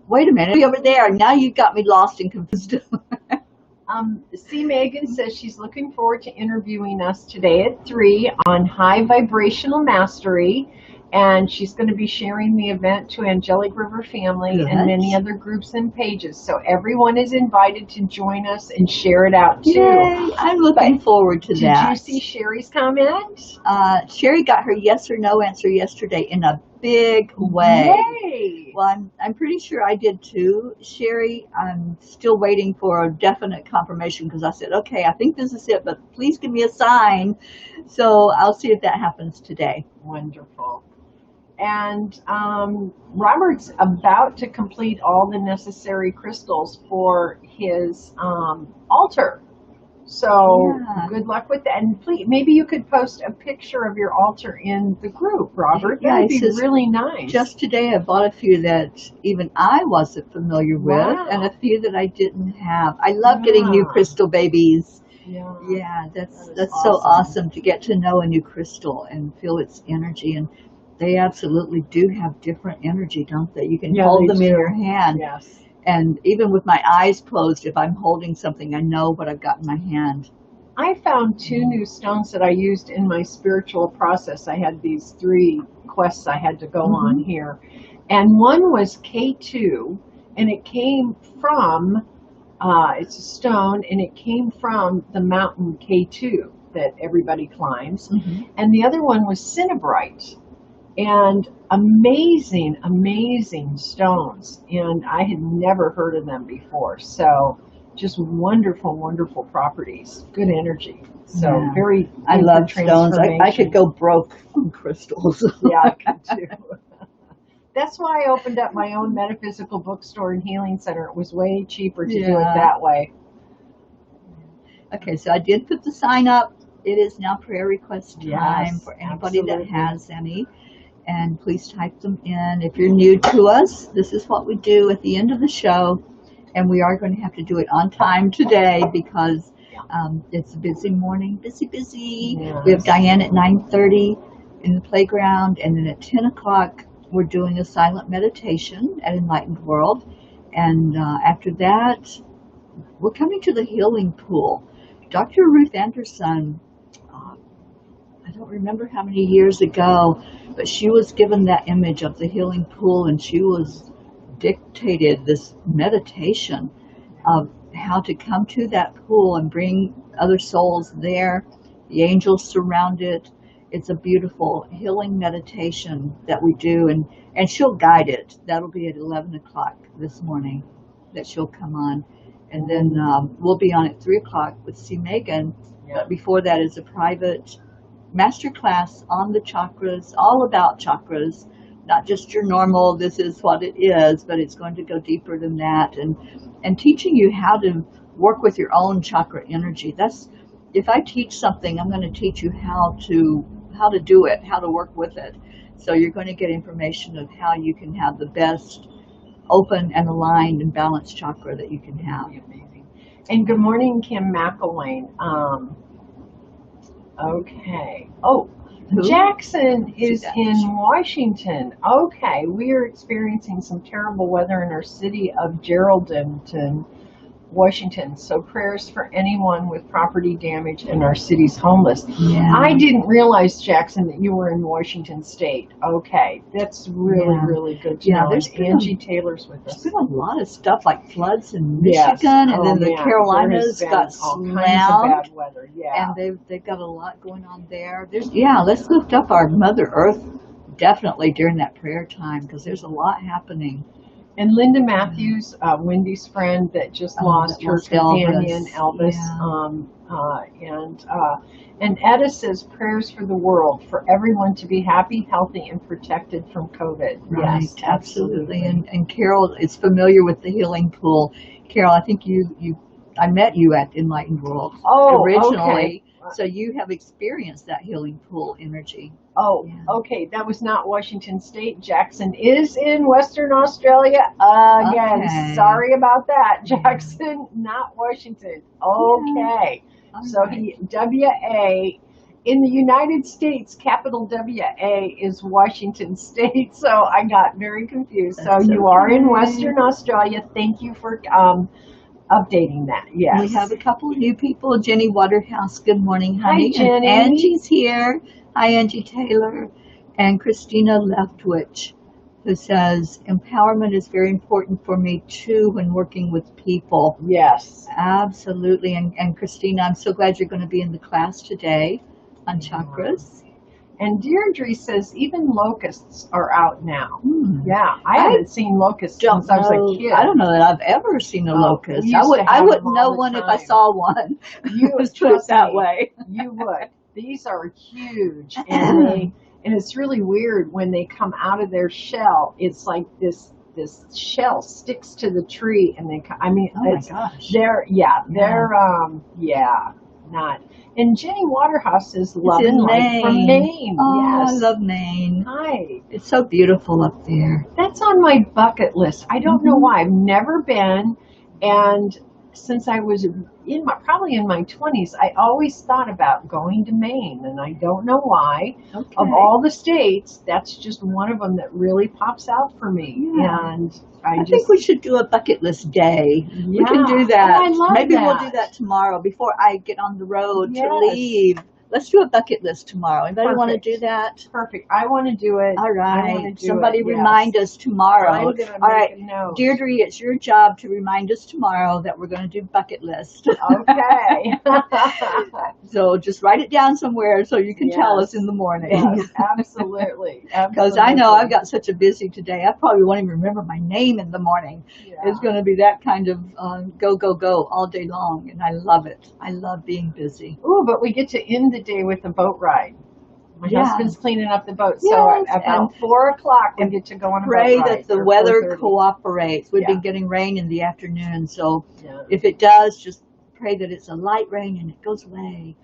wait a minute, over there. Now you got me lost and confused. C. Megan says she's looking forward to interviewing us today at 3 on high vibrational mastery. And she's going to be sharing the event to Angelic River Family and many other groups and pages. So everyone is invited to join us and share it out too. Yay, I'm looking forward to that. Did you see Sherry's comment? Sherry got her yes or no answer yesterday in a big way. Yay. Well, I'm pretty sure I did too, Sherry. I'm still waiting for a definite confirmation because I said, okay, I think this is it, but please give me a sign. So I'll see if that happens today. Wonderful. And Robert's about to complete all the necessary crystals for his altar. So good luck with that. And please, maybe you could post a picture of your altar in the group, Robert. That would be really nice. Just today I bought a few that even I wasn't familiar with and a few that I didn't have. I love getting new crystal babies. Yeah, that's so awesome to get to know a new crystal and feel its energy. And they absolutely do have different energy, don't they? You can hold them in your hand. Yes. And even with my eyes closed, if I'm holding something, I know what I've got in my hand. I found 2 new stones that I used in my spiritual process. I had these 3 quests I had to go on here. And one was K2, and it came from, it's a stone, and it came from the mountain K2 that everybody climbs. And the other one was Cinnabrite. And amazing, amazing stones. And I had never heard of them before. So just wonderful, wonderful properties. Good energy. So very I love stones. I could go broke on crystals. Yeah, I could too. That's why I opened up my own metaphysical bookstore and healing center. It was way cheaper to do it that way. Okay, so I did put the sign up. It is now prayer request time for anybody that has any. And please type them in. If you're new to us, this is what we do at the end of the show. And we are going to have to do it on time today because it's a busy morning. Busy. Yes. We have Diane at 9:30 in the playground. And then at 10 o'clock, we're doing a silent meditation at Enlightened World. And after that, we're coming to the healing pool. Dr. Ruth Anderson, I don't remember how many years ago, but she was given that image of the healing pool, and she was dictated this meditation of how to come to that pool and bring other souls there. The angels surround it. It's a beautiful healing meditation that we do, and she'll guide it. That'll be at 11 o'clock this morning that she'll come on. And then we'll be on at 3 o'clock with C. Megan. Yeah. But before that is a private master class on the chakras, all about chakras, not just your normal, this is what it is, but it's going to go deeper than that, and teaching you how to work with your own chakra energy. That's, if I teach something, I'm going to teach you how to do it, how to work with it. So you're going to get information of how you can have the best open and aligned and balanced chakra that you can have. Amazing. And good morning, Kim McElwain. Okay. Oh, Who? Jackson is in Washington. Okay. We are experiencing some terrible weather in our city of Geraldton, Washington. So prayers for anyone with property damage and our city's homeless. Yeah. I didn't realize, Jackson, that you were in Washington State. Okay. That's really, really good to know. There's And Angie Taylor's with us. There's been a lot of stuff like floods in Michigan, and then the Carolinas got slammed. Bad weather. Yeah. And they've got a lot going on there. Let's lift up our Mother Earth definitely during that prayer time, because there's a lot happening. And Linda Matthews, Wendy's friend that just lost her companion, Elvis. And Etta says prayers for the world, for everyone to be happy, healthy, and protected from COVID. Right, yes, absolutely. And Carol is familiar with the healing pool. Carol, I think I met you at Enlightened World originally. Okay. So you have experienced that healing pool energy. Oh, yeah. Okay. That was not Washington State. Jackson is in Western Australia again. Okay. Sorry about that, Jackson. Not Washington. Okay. Yeah. So he WA in the United States, capital WA is Washington State. So I got very confused. That's so you are in Western Australia. Thank you for updating that. Yes. We have a couple of new people. Jenny Waterhouse, good morning, honey. Hi, Jenny. And Angie's here. Hi, Angie Taylor. And Christina Leftwich, who says, empowerment is very important for me, too, when working with people. Yes. Absolutely. And Christina, I'm so glad you're going to be in the class today on chakras. And Deirdre says even locusts are out now. Yeah, I haven't seen locusts since I was a kid. I don't know that I've ever seen a locust. I wouldn't know one if I saw one. You would put it that way. You would. These are huge, and it's really weird when they come out of their shell. It's like this shell sticks to the tree, and oh my gosh, they're not. And Jenny Waterhouse is love and light from Maine. Oh, yes. I love Maine. Hi. It's so beautiful up there. That's on my bucket list. I don't know why. I've never been. And since I was probably in my 20s, I always thought about going to Maine. And I don't know why. Okay. Of all the states, that's just one of them that really pops out for me. Yeah. And I think we should do a bucket list day. Yeah. We can do that. Oh, I love Maybe that. We'll do that tomorrow before I get on the road to leave. Let's do a bucket list tomorrow. Anybody want to do that? Perfect. I want to do it. All right. Somebody remind us tomorrow. All right. Deirdre, it's your job to remind us tomorrow that we're going to do bucket list. Okay. So just write it down somewhere so you can tell us in the morning. Yes, absolutely. Because I know I've got such a busy today. I probably won't even remember my name in the morning. Yeah. It's going to be that kind of go, go, go all day long. And I love it. I love being busy. Ooh, but we get to end the day with a boat ride. My husband's cleaning up the boat, so at about 4 o'clock we get to go on a boat ride. Pray that the weather cooperates. We've been getting rain in the afternoon, so if it does, just pray that it's a light rain and it goes away.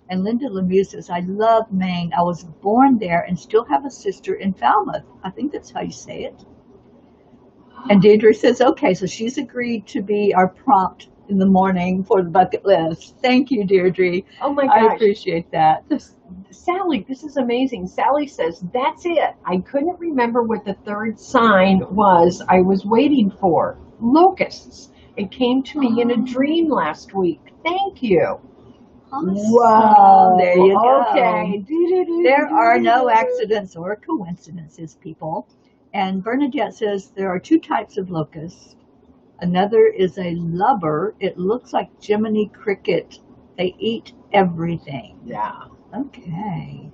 And Linda Lemieux says, I love Maine. I was born there and still have a sister in Falmouth. I think that's how you say it. And Deirdre says, okay, so she's agreed to be our prompt in the morning for the bucket list. Thank you, Deirdre. Oh my gosh. I appreciate that. Sally, this is amazing. Sally says, that's it. I couldn't remember what the third sign was I was waiting for. Locusts. It came to me in a dream last week. Thank you. Awesome. Wow. There you go. Okay. There are no accidents or coincidences, people. And Bernadette says there are two types of locusts. Another is a lubber. It looks like Jiminy Cricket. They eat everything. Yeah. Okay.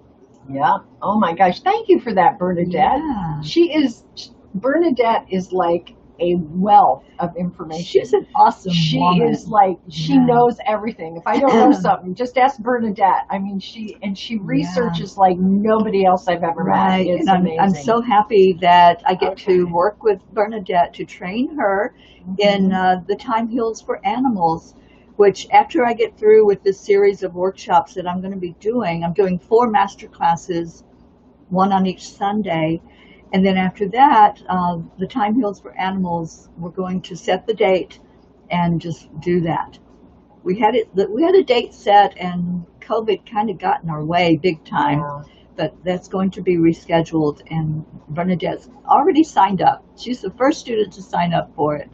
Yeah. Oh my gosh. Thank you for that, Bernadette. Yeah. Bernadette is like a wealth of information. She's an awesome She woman. is like, she knows everything. If I don't know something, just ask Bernadette. I mean, she researches like nobody else I've ever met. It's amazing. I'm so happy that I get to work with Bernadette to train her in the Time Heals for Animals, which after I get through with this series of workshops that I'm going to be doing, I'm doing 4 master classes, 1 on each Sunday. And then after that, the Time Heals for Animals, we're going to set the date and just do that. We had a date set, and COVID kind of got in our way big time. Yeah. But that's going to be rescheduled, and Bernadette's already signed up. She's the first student to sign up for it.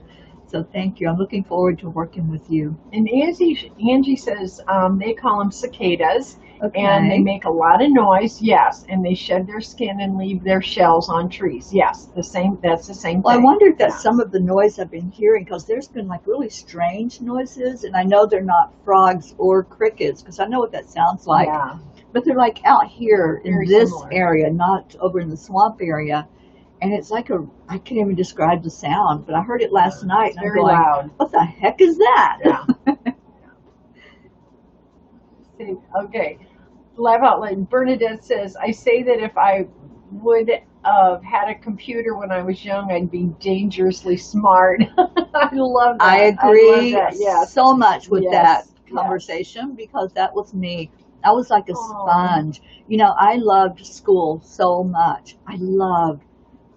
So thank you. I'm looking forward to working with you. And Angie says they call them cicadas. Okay. And they make a lot of noise, yes, and they shed their skin and leave their shells on trees. Yes, that's the same well, thing. I wonder if that's some of the noise I've been hearing, because there's been like really strange noises, and I know they're not frogs or crickets, because I know what that sounds like. Yeah. But they're like out here in this area, not over in the swamp area. And it's like I can't even describe the sound, but I heard it last night, and I'm going, loud. What the heck is that? Yeah. Okay. Laugh out loud. Bernadette says, I say that if I would have had a computer when I was young, I'd be dangerously smart. I love that. I agree so much with that conversation, because that was me. I was like a sponge. You know, I loved school so much. I loved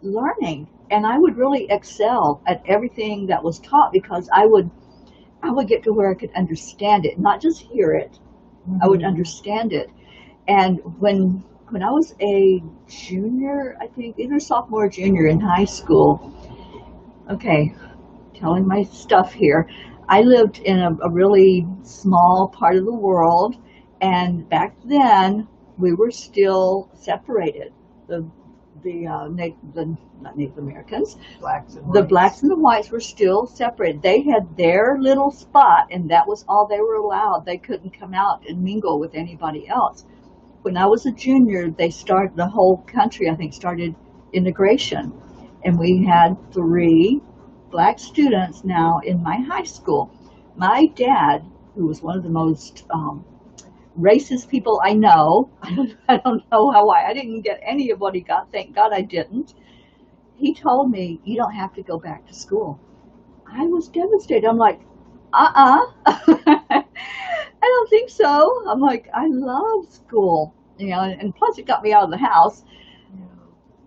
learning, and I would really excel at everything that was taught, because I would get to where I could understand it, not just hear it. I would understand it. And when I was a junior, I think, either sophomore or junior in high school, okay, telling my stuff here, I lived in a really small part of the world, and back then we were still separated. Not Native Americans, the blacks and the whites were still separated. They had their little spot, and that was all they were allowed. They couldn't come out and mingle with anybody else. When I was a junior, the whole country, I think, started integration, and we had 3 black students now in my high school. My dad, who was one of the most racist people I know, I don't know how I didn't get any of what he got, thank God I didn't. He told me, you don't have to go back to school. I was devastated. I'm like, I don't think so. I'm like, I love school, you know, and plus it got me out of the house.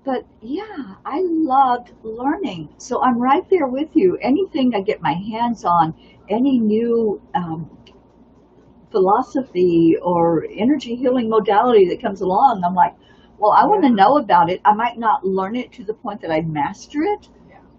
But yeah, I loved learning. So I'm right there with you. Anything I get my hands on, any new philosophy or energy healing modality that comes along, I'm like, well, I want to know about it. I might not learn it to the point that I master it,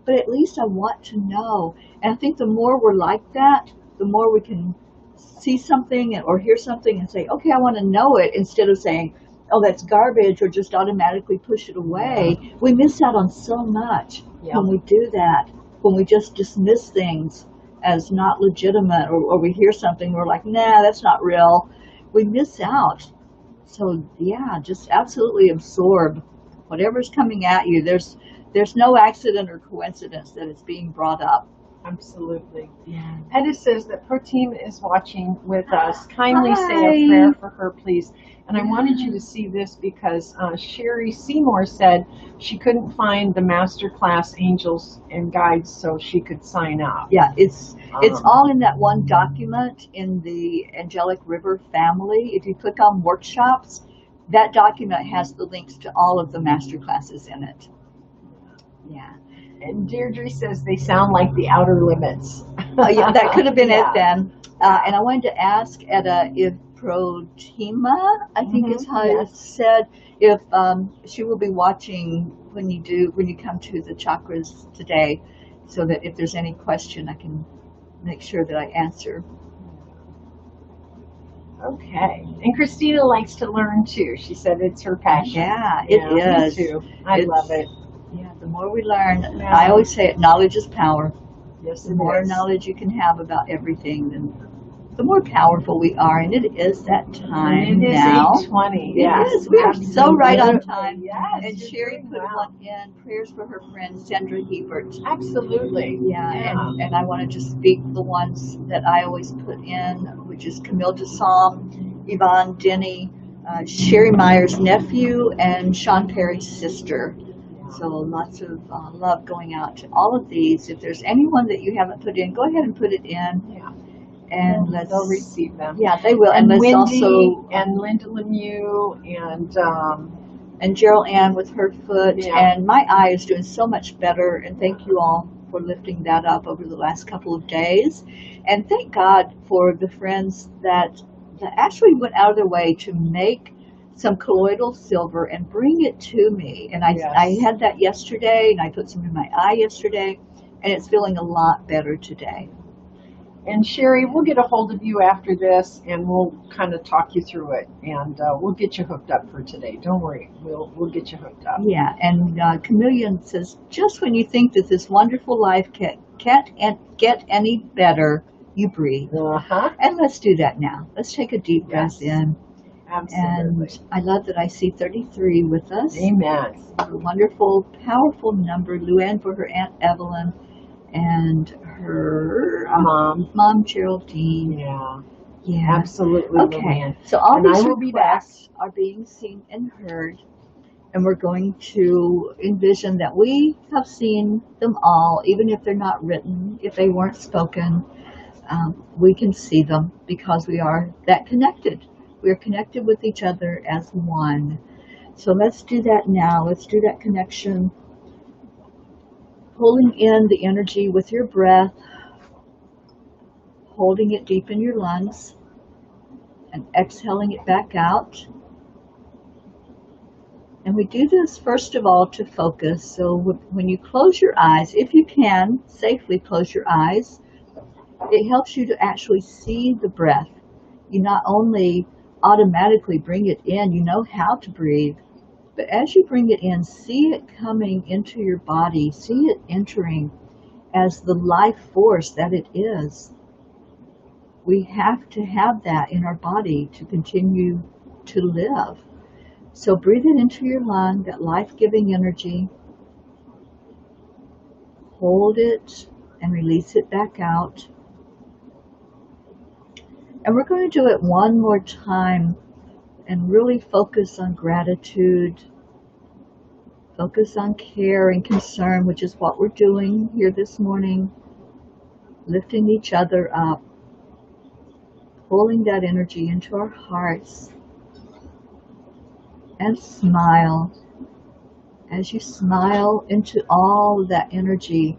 but at least I want to know. And I think the more we're like that, the more we can see something or hear something and say, okay, I want to know it, instead of saying, oh, that's garbage, or just automatically push it away. Yeah. We miss out on so much when we do that, when we just dismiss things as not legitimate, or we hear something, we're like, nah, that's not real. We miss out. So yeah, just absolutely absorb whatever's coming at you. There's no accident or coincidence that it's being brought up. Absolutely. Yeah. Edith says that Protein is watching with us. Kindly say a prayer for her, please. And I wanted you to see this because Sherry Seymour said she couldn't find the Masterclass Angels and Guides so she could sign up. Yeah, it's all in that one document in the Angelic River family. If you click on workshops, that document has the links to all of the Masterclasses in it. Yeah. And Deirdre says they sound like the Outer Limits. Oh, yeah, that could have been it then. And I wanted to ask Etta if Protima, I think is how it's said, if she will be watching when you come to the chakras today, so that if there's any question, I can make sure that I answer. Okay. And Christina likes to learn too. She said it's her passion. Yeah, it is. Me too. I love it. Yeah, the more we learn, I always say it, knowledge is power. Yes, the more knowledge you can have about everything, then the more powerful we are. And it is that time And it is now. 8:20. It Yes, is. We are so right on time. Yes, And Sherry put one in, prayers for her friend Sandra Hebert. Absolutely. Yeah. And I want to just speak the ones that I always put in, which is Camille DeSalm, Yvonne Denny, Sherry Meyer's nephew, and Sean Perry's sister. So lots of love going out to all of these. If there's anyone that you haven't put in, go ahead and put it in. Yeah. And they'll receive them. Yeah, they will. And let's Wendy also and Linda Lemieux and Jeryl Ann with her foot. Yeah. And my eye is doing so much better. And thank you all for lifting that up over the last couple of days. And thank God for the friends that actually went out of their way to make some colloidal silver and bring it to me. And I had that yesterday, and I put some in my eye yesterday, and it's feeling a lot better today. And Sherry, we'll get a hold of you after this, and we'll kind of talk you through it, and we'll get you hooked up for today. Don't worry, we'll get you hooked up. Yeah, and Chameleon says, just when you think that this wonderful life can't get any better, you breathe. And let's do that now. Let's take a deep breath in. Absolutely. And I love that I see 33 with us. Amen. A wonderful, powerful number. Luann for her Aunt Evelyn and her mom Geraldine. Yeah. Absolutely. Okay. Luann. So all and these requests are being seen and heard. And we're going to envision that we have seen them all, even if they're not written, if they weren't spoken. We can see them because we are that connected. We are connected with each other as one. So let's do that now. Let's do that connection. Pulling in the energy with your breath, holding it deep in your lungs, and exhaling it back out. And we do this first of all to focus. So when you close your eyes, if you can safely close your eyes, it helps you to actually see the breath. You not only automatically bring it in, you know how to breathe, but as you bring it in, see it coming into your body, see it entering as the life force that it is. We have to have that in our body to continue to live. So breathe it into your lung, that life-giving energy. Hold it and release it back out. And we're going to do it one more time and really focus on gratitude, focus on care and concern, which is what we're doing here this morning, lifting each other up, pulling that energy into our hearts, and smile. As you smile into all of that energy,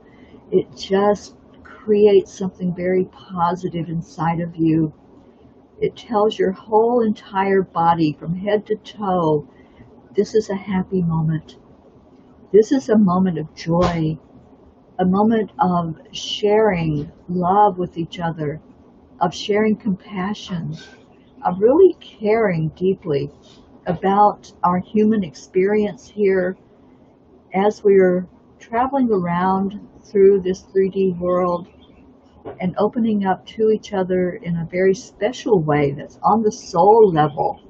it just creates something very positive inside of you. It tells your whole entire body from head to toe, this is a happy moment. This is a moment of joy, a moment of sharing love with each other, of sharing compassion, of really caring deeply about our human experience here as we're traveling around through this 3D world and opening up to each other in a very special way that's on the soul level,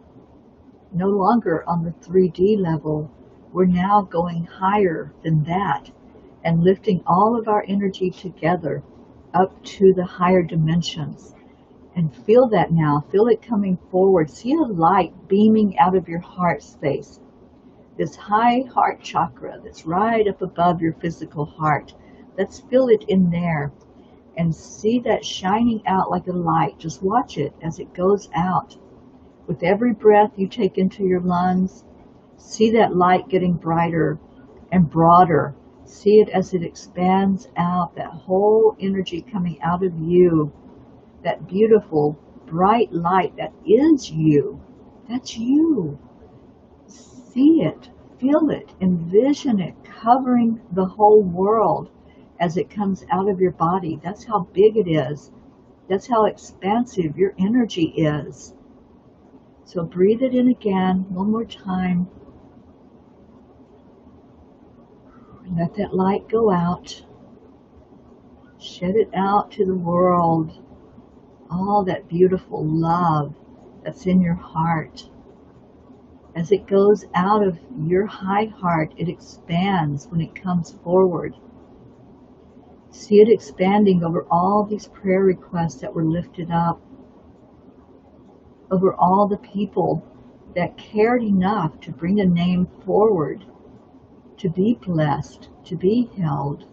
no longer on the 3D level. We're now going higher than that and lifting all of our energy together up to the higher dimensions. And feel that now. Feel it coming forward. See a light beaming out of your heart space. This high heart chakra that's right up above your physical heart. Let's feel it in there. And see that shining out like a light. Just watch it as it goes out. With every breath you take into your lungs, see that light getting brighter and broader. See it as it expands out, that whole energy coming out of you. That beautiful, bright light that is you. That's you. See it, feel it, envision it covering the whole world as it comes out of your body. That's how big it is. That's how expansive your energy is. So breathe it in again, one more time. Let that light go out. Shed it out to the world. all that beautiful love that's in your heart. As it goes out of your high heart, it expands when it comes forward. See it expanding over all these prayer requests that were lifted up, over all the people that cared enough to bring a name forward, to be blessed, to be held.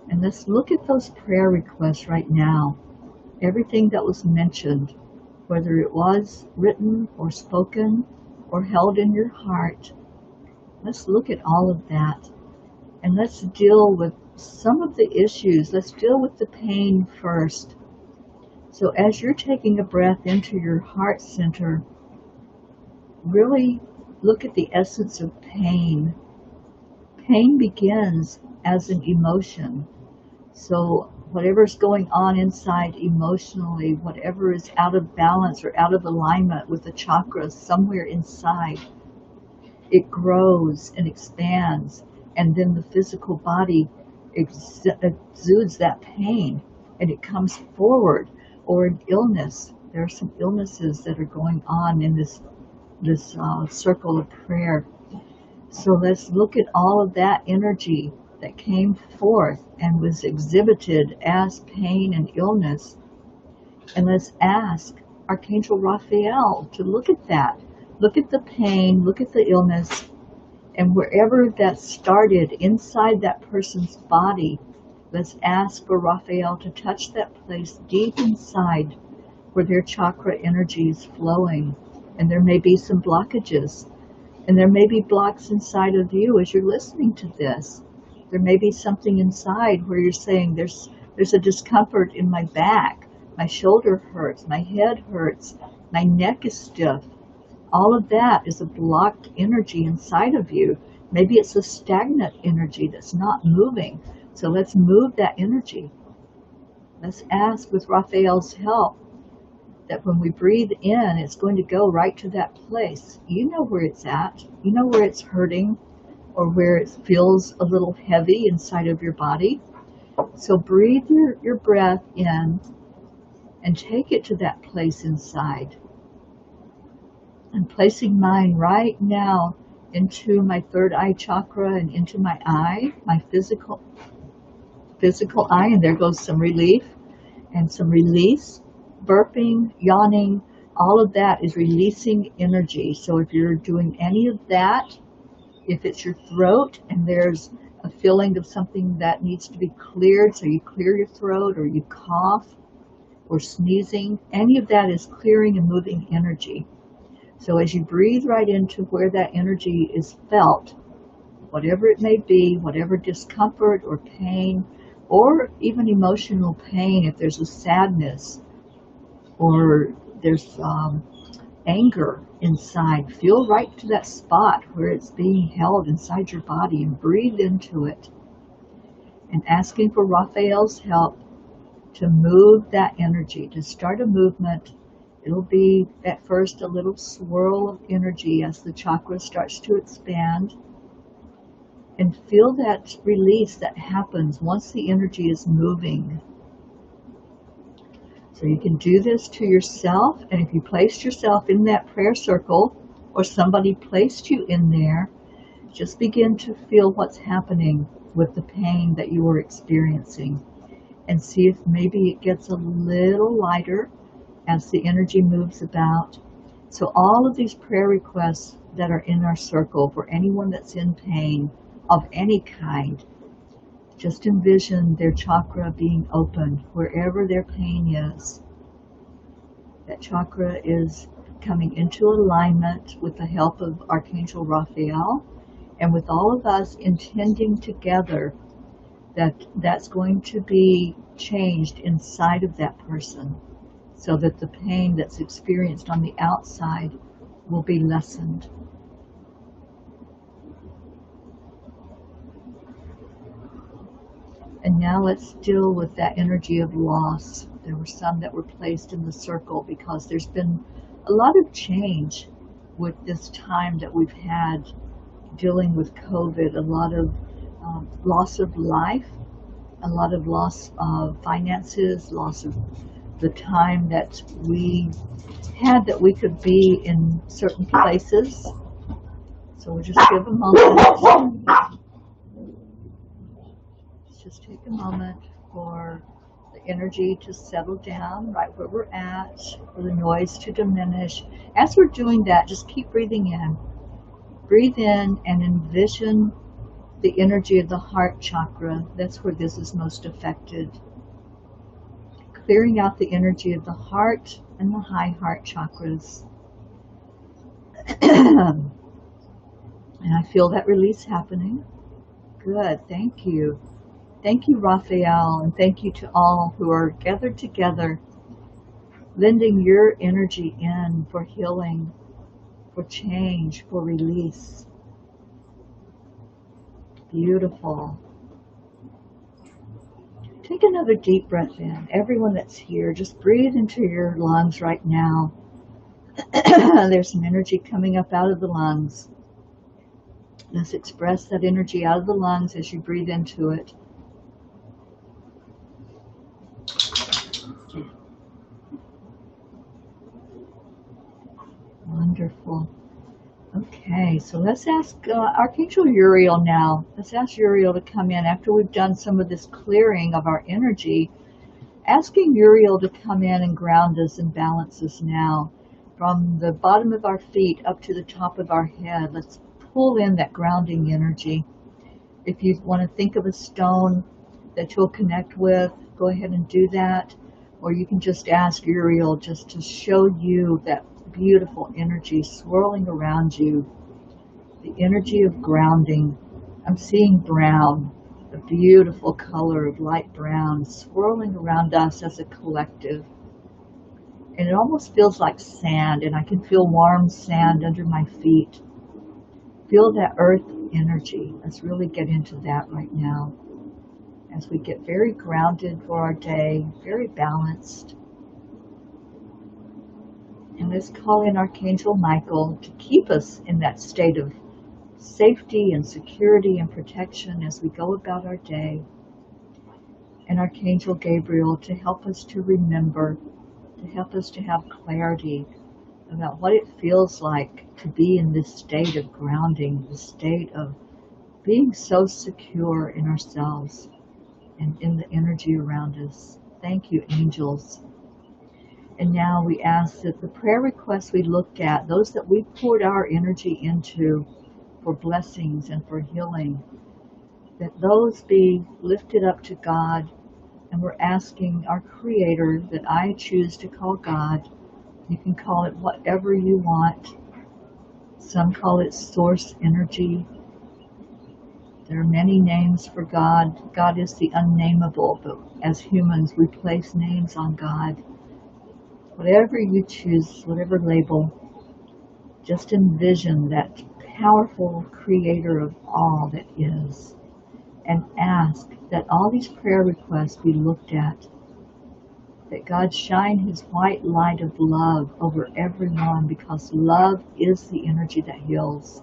And let's look at those prayer requests right now. Everything that was mentioned, whether it was written or spoken or held in your heart, let's look at all of that. And let's deal with some of the issues. Let's deal with the pain first. So as you're taking a breath into your heart center, really look at the essence of pain. Pain begins as an emotion. So whatever's going on inside emotionally, whatever is out of balance or out of alignment with the chakras somewhere inside, it grows and expands, and then the physical body exudes that pain, and it comes forward. Or an illness. There are some illnesses that are going on in this circle of prayer. So let's look at all of that energy that came forth and was exhibited as pain and illness. And let's ask Archangel Raphael to look at that. Look at the pain, look at the illness, and wherever that started inside that person's body, let's ask for Raphael to touch that place deep inside where their chakra energy is flowing. And there may be some blockages. And there may be blocks inside of you as you're listening to this. There may be something inside where you're saying, there's a discomfort in my back. My shoulder hurts. My head hurts. My neck is stiff. All of that is a blocked energy inside of you. Maybe it's a stagnant energy that's not moving. So let's move that energy. Let's ask with Raphael's help that when we breathe in, it's going to go right to that place. You know where it's at. You know where it's hurting or where it feels a little heavy inside of your body. So breathe your breath in and take it to that place inside. I'm placing mine right now into my third eye chakra and into my eye, my physical eye, and there goes some relief and some release. Burping, yawning, all of that is releasing energy. So if you're doing any of that, if it's your throat and there's a feeling of something that needs to be cleared, so you clear your throat or you cough or sneezing, any of that is clearing and moving energy. So as you breathe right into where that energy is felt, whatever it may be, whatever discomfort or pain, or even emotional pain, if there's a sadness or there's anger inside, feel right to that spot where it's being held inside your body and breathe into it. And asking for Raphael's help to move that energy, to start a movement. It'll be at first a little swirl of energy as the chakra starts to expand. And feel that release that happens once the energy is moving. So you can do this to yourself, and if you placed yourself in that prayer circle or somebody placed you in there, just begin to feel what's happening with the pain that you are experiencing and see if maybe it gets a little lighter as the energy moves about. So all of these prayer requests that are in our circle for anyone that's in pain of any kind, just envision their chakra being opened wherever their pain is. That chakra is coming into alignment with the help of Archangel Raphael and with all of us intending together that that's going to be changed inside of that person so that the pain that's experienced on the outside will be lessened. And now let's deal with that energy of loss. There were some that were placed in the circle because there's been a lot of change with this time that we've had dealing with COVID, a lot of loss of life, a lot of loss of finances, loss of the time that we had that we could be in certain places. So we'll just give a moment. Let's just take a moment for the energy to settle down right where we're at, for the noise to diminish. As we're doing that, just keep breathing in. Breathe in and envision the energy of the heart chakra. That's where this is most affected. Clearing out the energy of the heart and the high heart chakras. And I feel that release happening. Good, thank you. Thank you, Raphael, and thank you to all who are gathered together, lending your energy in for healing, for change, for release. Beautiful. Take another deep breath in. Everyone that's here, just breathe into your lungs right now. There's some energy coming up out of the lungs. Let's express that energy out of the lungs as you breathe into it. Wonderful. Okay, so let's ask Archangel Uriel now. Let's ask Uriel to come in after we've done some of this clearing of our energy. Asking Uriel to come in and ground us and balance us now. From the bottom of our feet up to the top of our head, let's pull in that grounding energy. If you want to think of a stone that you'll connect with, go ahead and do that. Or you can just ask Uriel just to show you that beautiful energy swirling around you. The energy of grounding. I'm seeing brown, a beautiful color of light brown swirling around us as a collective. And it almost feels like sand, and I can feel warm sand under my feet. Feel that earth energy. Let's really get into that right now as we get very grounded for our day, very balanced. And let's call in Archangel Michael to keep us in that state of safety and security and protection as we go about our day. And Archangel Gabriel to help us to remember, to help us to have clarity about what it feels like to be in this state of grounding, this state of being so secure in ourselves and in the energy around us. Thank you, angels. And now we ask that the prayer requests we looked at, those that we poured our energy into for blessings and for healing, that those be lifted up to God. And we're asking our Creator, that I choose to call God. You can call it whatever you want. Some call it source energy. There are many names for God. God is the unnameable, but as humans we place names on God. Whatever you choose, whatever label, just envision that powerful Creator of all that is, and ask that all these prayer requests be looked at, that God shine His white light of love over everyone, because love is the energy that heals.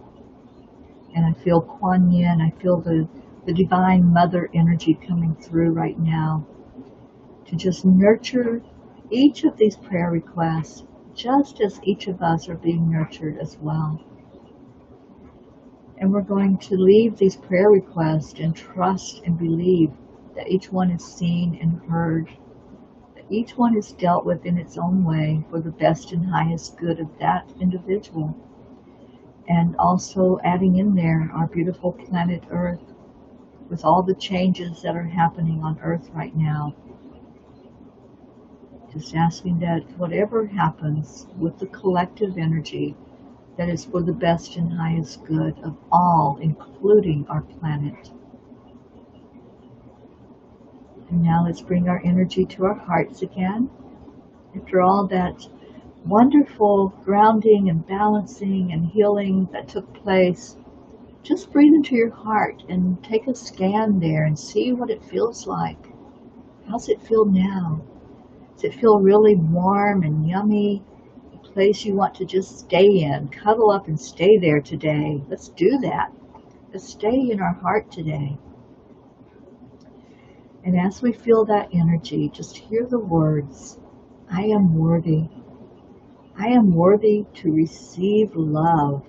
And I feel Kuan Yin, I feel the Divine Mother energy coming through right now to just nurture each of these prayer requests, just as each of us are being nurtured as well. And we're going to leave these prayer requests and trust and believe that each one is seen and heard, that each one is dealt with in its own way for the best and highest good of that individual. And also adding in there our beautiful planet Earth with all the changes that are happening on Earth right now. Just asking that whatever happens with the collective energy, that is for the best and highest good of all, including our planet. And now let's bring our energy to our hearts again. After all that wonderful grounding and balancing and healing that took place, just breathe into your heart and take a scan there and see what it feels like. How's it feel now? Does it feel really warm and yummy? A place you want to just stay in, cuddle up and stay there today. Let's do that. Let's stay in our heart today. And as we feel that energy, just hear the words, I am worthy. I am worthy to receive love,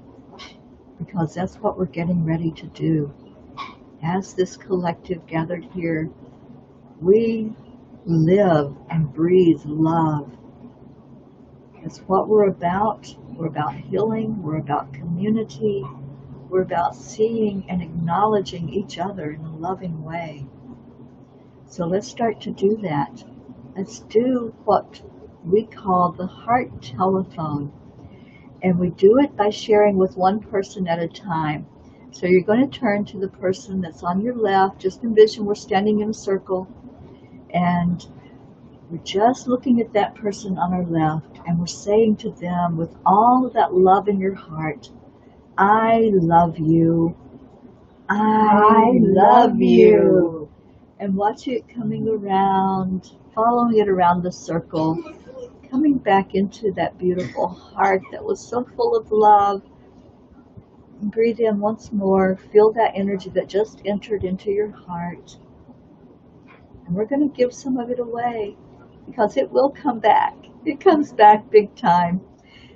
because that's what we're getting ready to do. As this collective gathered here, we live and breathe love. That's what we're about. We're about healing. We're about community. We're about seeing and acknowledging each other in a loving way. So let's start to do that. Let's do what we call the heart telephone. And we do it by sharing with one person at a time. So you're going to turn to the person that's on your left. Just envision we're standing in a circle. And we're just looking at that person on our left. And we're saying to them with all of that love in your heart, I love you. I love you. And watch it coming around, following it around the circle, coming back into that beautiful heart that was so full of love. And breathe in once more. Feel that energy that just entered into your heart. And we're going to give some of it away because it will come back. It comes back big time.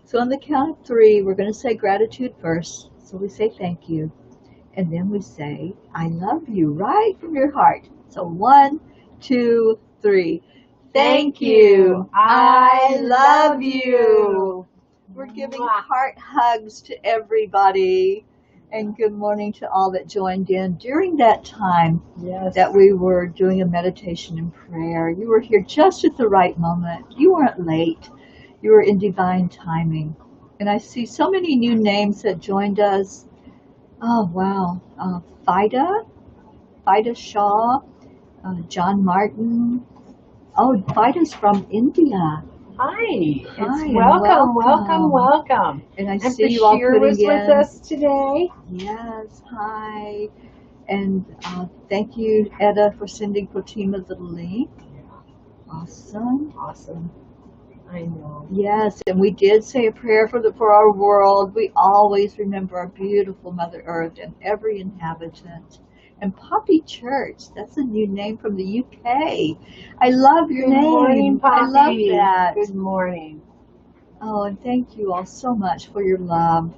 So on the count of 3, we're going to say gratitude first. So we say thank you. And then we say, I love you, right from your heart. So 1, 2, 3. Thank you. I love you. We're giving heart hugs to everybody. And good morning to all that joined in during that time that we were doing a meditation and prayer. You were here just at the right moment. You weren't late. You were in divine timing. And I see so many new names that joined us. Oh, wow. Fida Shaw, John Martin. Oh, Fida's from India. Hi. Hi, Welcome. And I see you all putting was in. with us today. Yes, hi. And thank you, Etta, for sending Fatima the link. Awesome. I know. Yes, and we did say a prayer for our world. We always remember our beautiful Mother Earth and every inhabitant. And Poppy Church, that's a new name from the UK. I love your name. Good morning, Poppy. I love that. Good morning. Oh, and thank you all so much for your love.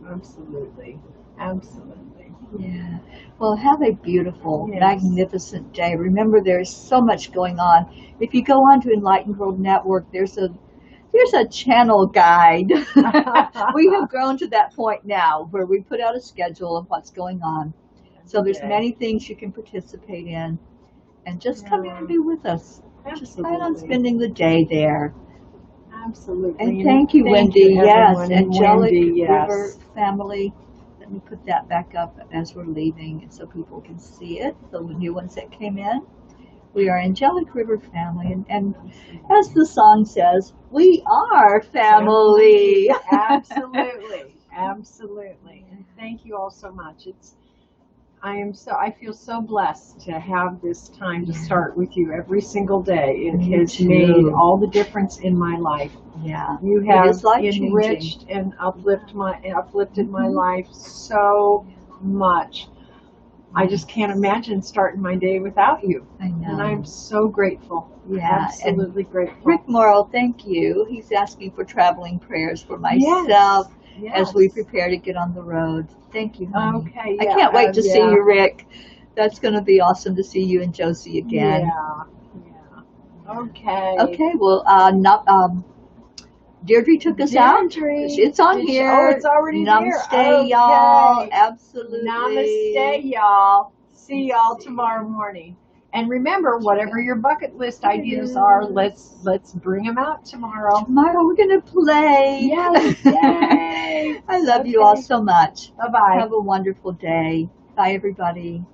Absolutely. Yeah. Well, have a beautiful, magnificent day. Remember, there's so much going on. If you go on to Enlightened World Network, there's a channel guide. We have grown to that point now where we put out a schedule of what's going on. So there's many things you can participate in. And just come in and be with us. Absolutely. Just plan on spending the day there. Absolutely. And thank you, Wendy. Yes, Angelic Wendy, River family. Let me put that back up as we're leaving so people can see it, the new ones that came in. We are Angelic River family, and as the song says, we are family. Absolutely. And thank you all so much. I feel so blessed to have this time to start with you every single day. It has made all the difference in my life. Yeah. You have enriched and uplifted my life so much. I just can't imagine starting my day without you. I know. And I'm so grateful. Yeah. Absolutely grateful. Rick Morrow, thank you. He's asking for traveling prayers for myself as we prepare to get on the road. Thank you, honey. Okay. I can't wait to see you, Rick. That's going to be awesome to see you and Josie again. Yeah. Okay. Okay, well, Deirdre took us out. It's on here. Oh, it's already there. Namaste, y'all. Absolutely. Namaste, y'all. See y'all tomorrow morning. And remember, whatever your bucket list ideas are, let's bring them out tomorrow. Tomorrow we're going to play. Yes. Yay. I love you all so much. Bye-bye. Have a wonderful day. Bye, everybody.